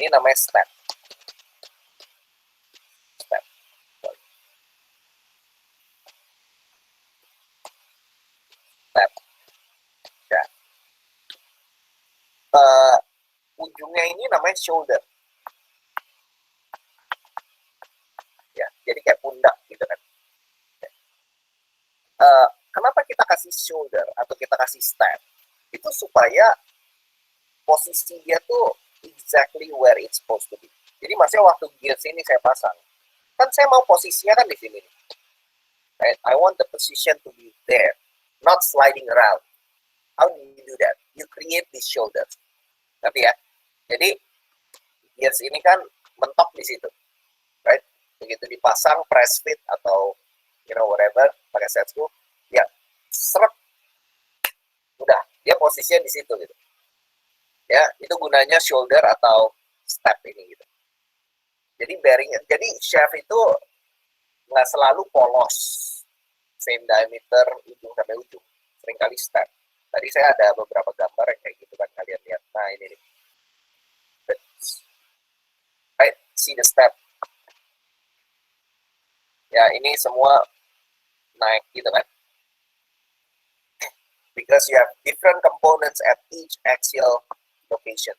Ini namanya step. Step. Step. Shaft. Ujungnya ini namanya shoulder. Ya, jadi kayak pundak gitu kan. Kenapa kita kasih shoulder atau kita kasih step? Itu supaya posisi dia tuh exactly where it's supposed to be. Jadi maksudnya waktu gears ini saya pasang, kan saya mau posisinya kan di sini. Right? I want the position to be there, not sliding around. How do you do that? You create these shoulders. Tapi ya, jadi gears ini kan mentok di situ. Right? Begitu dipasang press fit atau whatever pakai set screw, dia seret, udah dia posisinya di situ gitu. Ya, itu gunanya shoulder atau step ini gitu. Jadi bearing, jadi shaft itu nggak selalu polos, same diameter ujung sampai ujung, seringkali step. Tadi saya ada beberapa gambar yang kayak gitu kan, kalian lihat. Nah ini nih, right, see the step. Ya ini semua naik gitu kan, because you have different components at each axial location.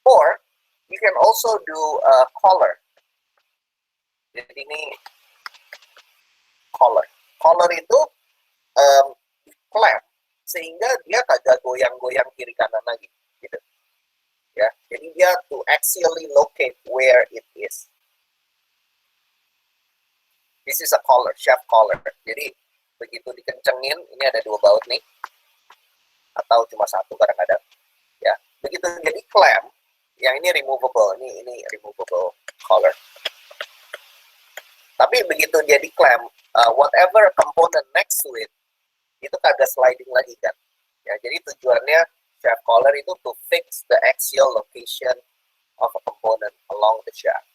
Or you can also do a collar. Jadi ini collar. Collar itu clamp sehingga dia kagak goyang-goyang kiri kanan lagi, gitu. Ya, jadi dia to axially locate where it is. This is a collar, shaft collar. Jadi begitu dikencengin, ini ada 2 baut nih, atau cuma 1 kadang-kadang. Ya, begitu jadi clamp, yang ini removable, ini removable collar. Tapi begitu jadi clamp, whatever component next to it, itu kagak sliding lagi kan. Ya, jadi tujuannya shaft collar itu to fix the axial location of a component along the shaft.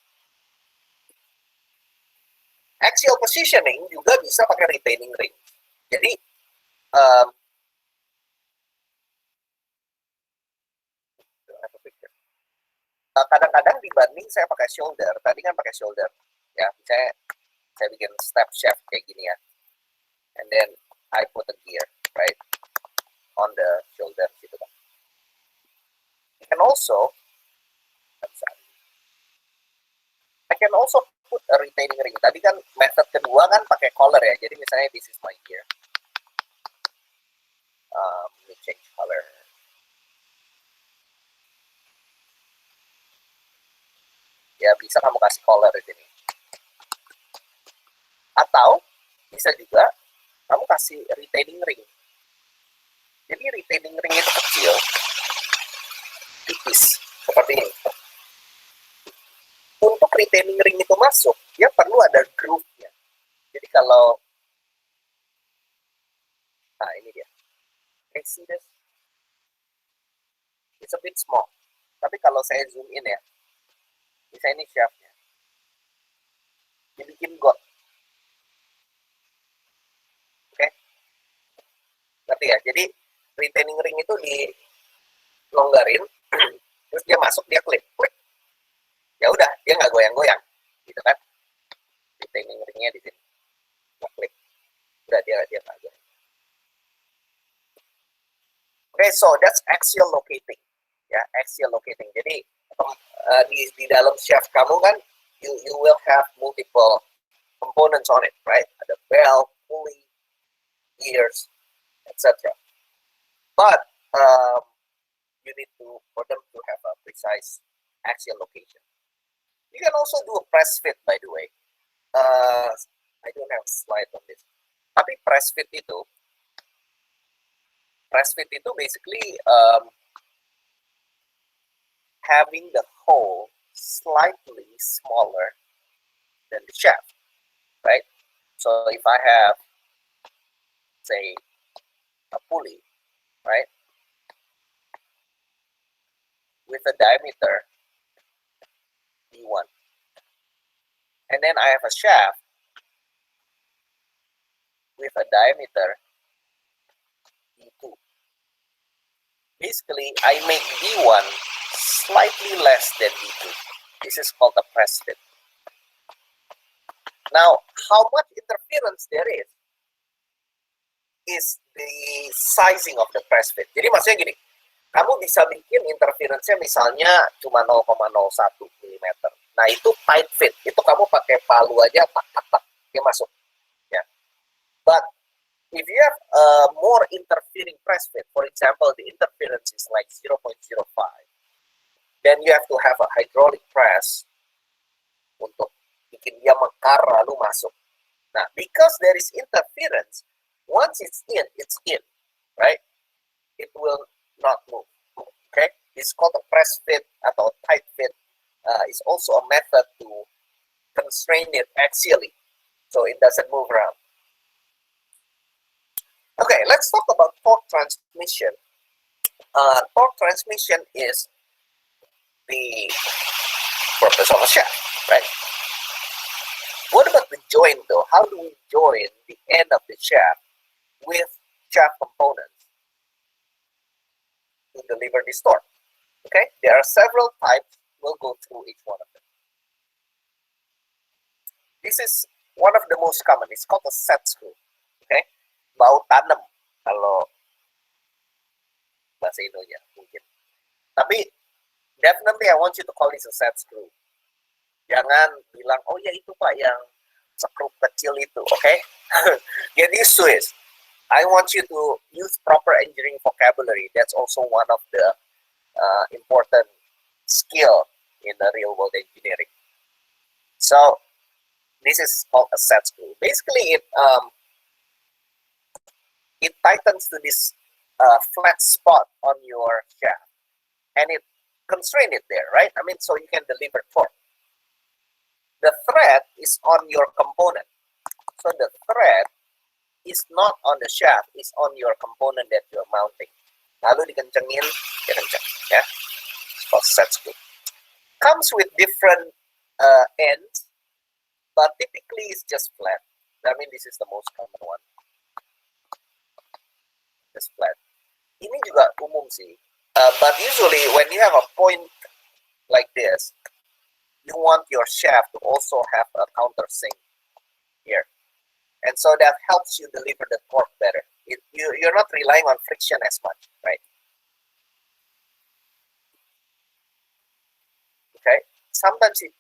Axial positioning juga bisa pakai retaining ring. Jadi kadang-kadang dibanding saya pakai shoulder, tadi kan pakai shoulder, ya misalnya saya bikin step shaft kayak gini ya, and then I put a gear right on the shoulder gitu kan. You can also, I can also put a retaining ring. Tadi kan method kedua kan pakai collar ya. Jadi misalnya this is my gear. Let me change color. Ya bisa kamu kasih collar di sini. Atau bisa juga kamu kasih retaining ring. Jadi retaining ring itu kecil, tipis seperti ini. Untuk retaining ring itu masuk, dia perlu ada groove-nya. Jadi kalau, nah ini dia. Can you see this? It's a bit small. Tapi kalau saya zoom in ya, misalnya ini shaft-nya. Dibikin got. Oke? Ngerti ya? Jadi retaining ring itu dilonggarin, terus dia masuk, dia klik. Ya udah, dia nggak goyang-goyang, gitu kan? Retaining ringnya di sini, klik, udah dia nggak goyang. Okay, so that's axial locating, ya axial locating. Jadi di dalam shaft kamu kan, you will have multiple components on it, right? Ada belt, pulley, gears, etc. But you need for them to have a precise axial location. You can also do a press fit, by the way. I don't have a slide on this. Tapi press fit itu basically having the hole slightly smaller than the shaft, right? So if I have, say, a pulley, right, with a diameter D1, and then I have a shaft with a diameter D2. Basically, I make D1 slightly less than D2. This is called a press fit. Now, how much interference there is the sizing of the press fit. Jadi maksudnya gini, kamu bisa bikin interference-nya misalnya cuma 0,01 mm. Nah, itu tight fit. Itu kamu pakai palu aja, tak, dia masuk. Ya. But if you have more interfering press fit, for example, the interference is like 0.05, then you have to have a hydraulic press untuk bikin dia mekar lalu masuk. Nah, because there is interference, once it's in, right? It will not move. Okay, it's called a press fit atau tight fit. It's also a method to constrain it axially, so it doesn't move around. Okay, let's talk about torque transmission. Torque transmission is the purpose of a shaft, right? What about the join though? How do we join the end of the shaft with shaft components to deliver this torque? Okay, there are several types. We'll go through each one of them. This is one of the most common. It's called a set screw. Okay, bau tanam kalau bahasa Indonya mungkin. Tapi definitely I want you to call this a set screw. Jangan bilang, oh ya itu Pak yang skrup kecil itu, okay? Get used to it. I want you to use proper engineering vocabulary. That's also one of the important skill in the real world engineering. So this is called a set screw. Basically, it tightens to this flat spot on your shaft, and it constrain it there, right? I mean, so you can deliver torque. The thread is on your component. So the thread is not on the shaft, it's on your component that you're mounting. Lalu dikencengin, dia kenceng, ya. It's called set screw. Comes with different ends, but typically it's just flat. I mean, this is the most common one. Just flat. Ini juga umum sih. But usually when you have a point like this, you want your shaft to also have a countersink here. And so that helps you deliver the torque better. You're not relying on friction as much, right? Okay. Sometimes it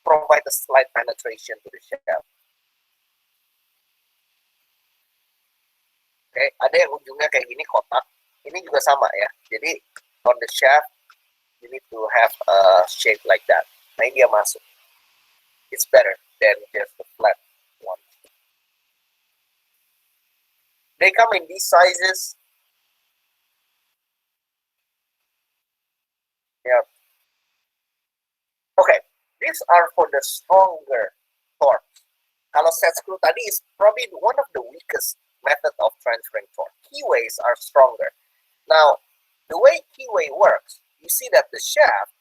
provides a slight penetration to the shaft. Okay. Ada yang ujungnya kayak gini kotak. Ini juga sama ya. Jadi on the shaft, you need to have a shape like that. Nah ini dia masuk. It's better than just the flat one. They come in these sizes. Yeah. Okay, these are for the stronger torque. Kalau set screw tadi is probably one of the weakest method of transferring torque. Keyways are stronger. Now, the way keyway works, you see that the shaft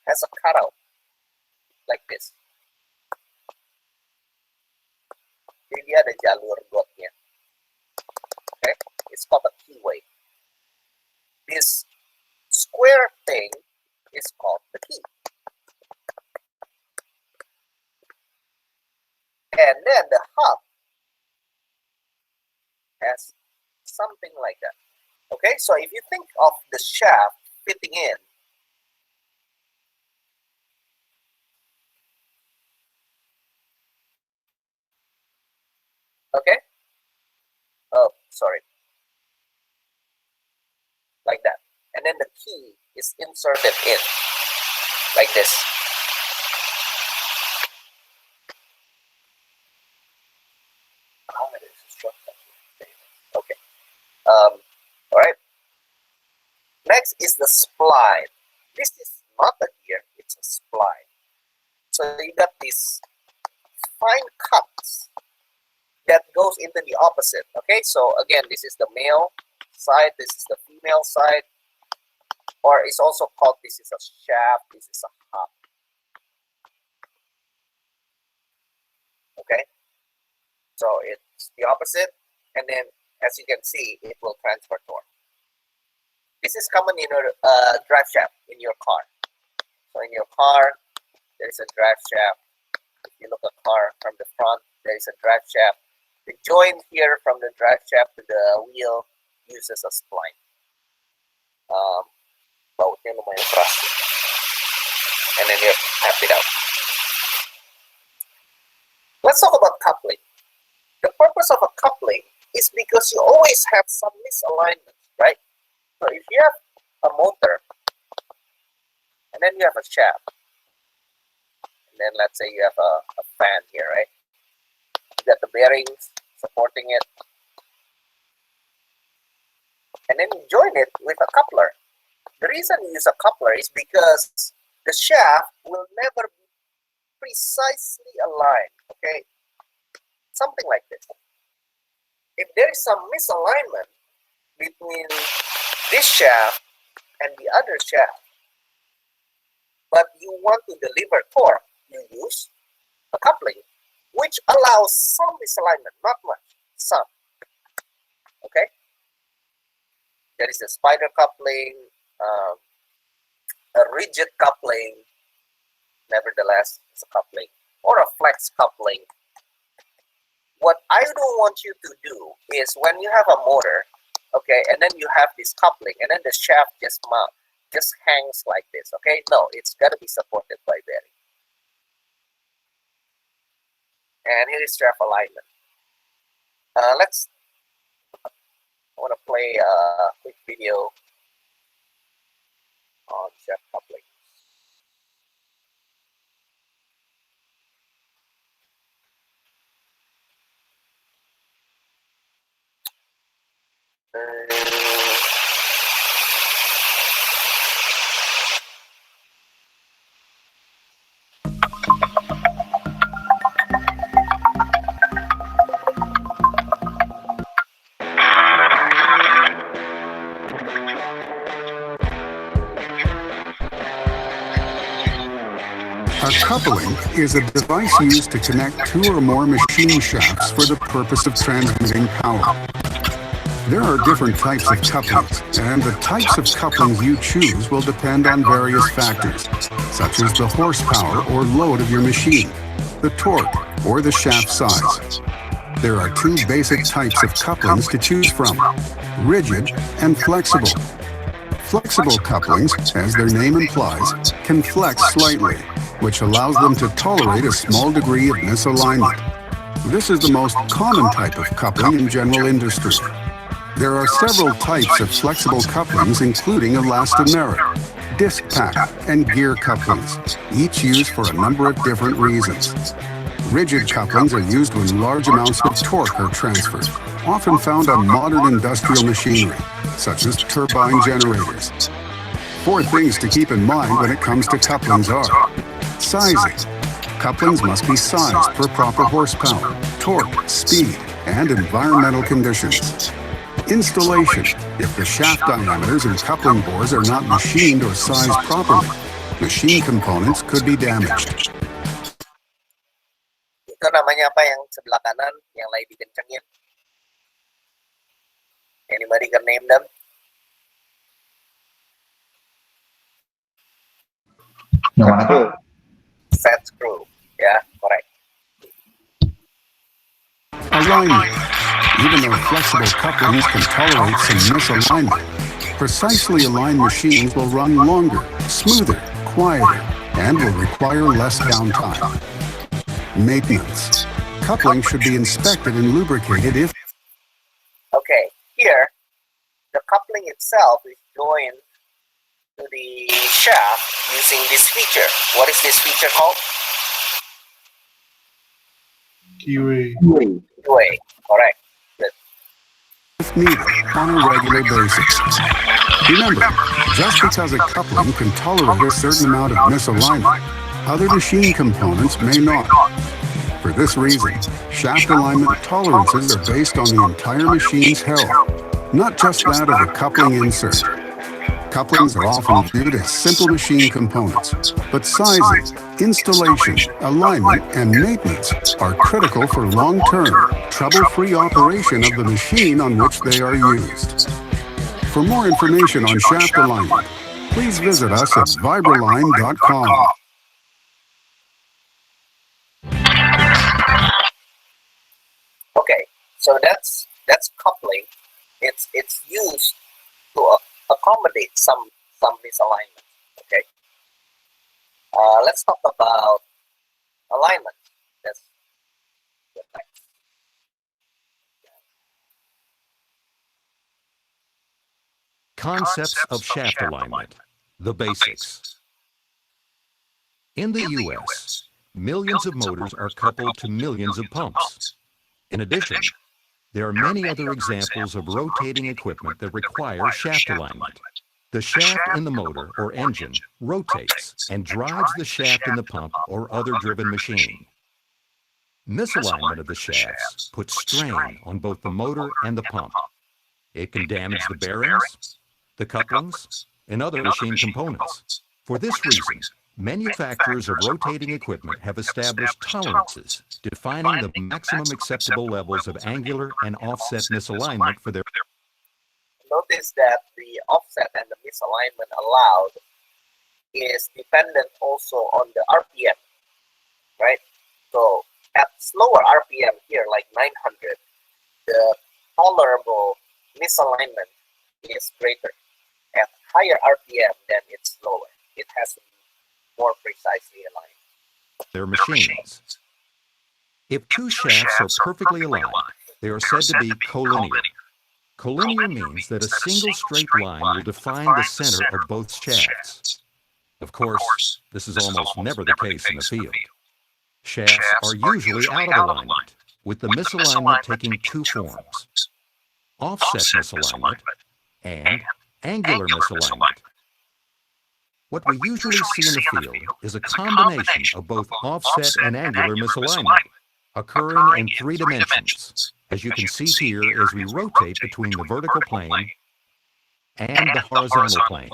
has a cutout like this. Jadi dia ada jalur gotnya. Okay, it's called a keyway. This square thing is called the key. And then the hub has something like that. Okay, so if you think of the shaft fitting in, okay, oh, sorry, like that. And then the key is inserted in, like this. Okay. All right. Next is the spline. This is not a gear, it's a spline. So you got these fine cuts that goes into the opposite. Okay, so again, this is the male side, this is the female side, or it's also called, this is a shaft, this is a hub. Okay, so it's the opposite, and then as you can see, it will transfer torque. This is common in your drive shaft in your car. So in your car, there is a drive shaft. If you look at a car from the front, there is a drive shaft. The joint here from the drive shaft to the wheel uses a spline. Bautnya lumayan keras. And then you tap it out. Let's talk about coupling. The purpose of a coupling is because you always have some misalignment, right? So if you have a motor, and then you have a shaft, and then let's say you have a fan here, right? You got the bearings supporting it, and then you join it with a coupler. The reason you use a coupler is because the shaft will never be precisely aligned, okay? Something like this. if there is some misalignment between this shaft and the other shaft, but you want to deliver torque, you use a coupling, which allows some misalignment, not much, some. Okay? There is a spider coupling, a rigid coupling, nevertheless, it's a coupling, or a flex coupling. What I don't want you to do is when you have a motor, okay, and then you have this coupling, and then the shaft just hangs like this, okay? No, it's got to be supported by bearing. And here is shaft alignment. I want to play a quick video on shaft coupling. A coupling is a device used to connect two or more machine shafts for the purpose of transmitting power. There are different types of couplings, and the types of couplings you choose will depend on various factors, such as the horsepower or load of your machine, the torque, or the shaft size. There are two basic types of couplings to choose from: rigid and flexible. Flexible couplings, as their name implies, can flex slightly, which allows them to tolerate a small degree of misalignment. This is the most common type of coupling in general industry. There are several types of flexible couplings, including elastomeric, disc pack, and gear couplings, each used for a number of different reasons. Rigid couplings are used when large amounts of torque are transferred, often found on modern industrial machinery, such as turbine generators. 4 things to keep in mind when it comes to couplings are: sizing. Couplings must be sized for proper horsepower, torque, speed, and environmental conditions. Installation. If the shaft diameters and coupling bores are not machined or sized properly, machine components could be damaged. Itu namanya apa yang sebelah kanan yang lagi dikencengin? Anybody can name them? Yang mana tuh? Set screw. Yeah, correct. Alignment. Even though flexible couplings can tolerate some misalignment, precisely aligned machines will run longer, smoother, quieter, and will require less downtime. Maintenance. Coupling should be inspected and lubricated if... Okay, here, the coupling itself is joined to the shaft using this feature. What is this feature called? Keyway. Keyway, correct. Good. if needed on a regular basis. Remember, just because a coupling can tolerate a certain amount of misalignment, other machine components may not. For this reason, shaft alignment tolerances are based on the entire machine's health, not just that of the coupling insert. Couplings are often viewed as simple machine components, but sizing, installation, alignment, and maintenance are critical for long-term, trouble-free operation of the machine on which they are used. For more information on shaft alignment, please visit us at vibraline.com. Okay, so that's coupling. It's used to accommodate some misalignment. Okay. Let's talk about alignment. That's the next. Concepts of shaft alignment, the basics. In the U.S., millions of motors are coupled to millions of pumps. In addition, there are many other examples of rotating equipment that require shaft alignment. The shaft in the motor or engine rotates and drives the shaft in the pump or other driven machine. Misalignment of the shafts puts strain on both the motor and the pump. It can damage the bearings, the couplings, and other machine components. For this reason, manufacturers of rotating equipment have established tolerances defining the maximum acceptable levels of angular and offset misalignment for their. Notice that the offset and the misalignment allowed is dependent also on the RPM, right? So at slower RPM here, like 900, the tolerable misalignment is greater. At higher RPM, then it's lower. It has to be more precisely aligned. Their machines. If two shafts are perfectly aligned, they are said to be collinear. Collinear means that a single straight line will define the center of both shafts. Of course, this is almost never the case in the field. Shafts are usually out of alignment, with the misalignment taking two forms: offset misalignment and angular misalignment. What we usually see in the field is a combination of both offset and angular misalignment, occurring in three dimensions, as you can see here as we rotate between the vertical plane and the horizontal plane.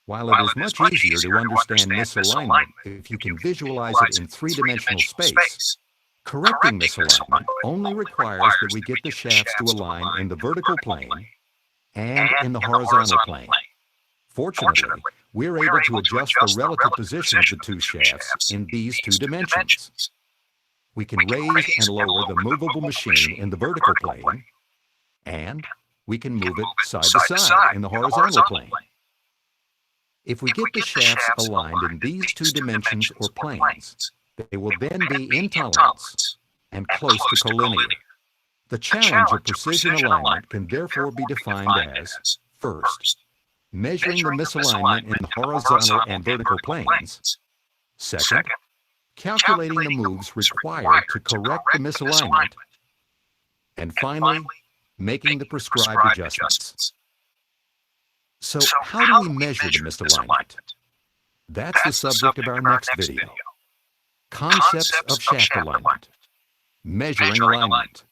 While it is much easier to understand misalignment if you can visualize it in three-dimensional space, correcting misalignment only requires that we get the shafts to align in the vertical plane and in the horizontal plane. Fortunately, we're able to adjust the relative position of the two shafts in these two dimensions. We can raise and lower the movable machine in the vertical plane, and we can move it side to side in the horizontal plane. If we get the shafts aligned in these two dimensions or planes, they will then be in tolerance and close to collinear. The challenge of precision alignment can therefore be defined as, first, measuring the misalignment in the horizontal and vertical planes. Second, calculating the moves required to correct the misalignment. And finally, making the prescribed adjustments. So how do we measure the misalignment? That's the subject of our next video. Concepts of shaft alignment. Measuring alignment.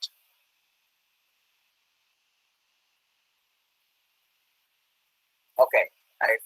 Okay, I think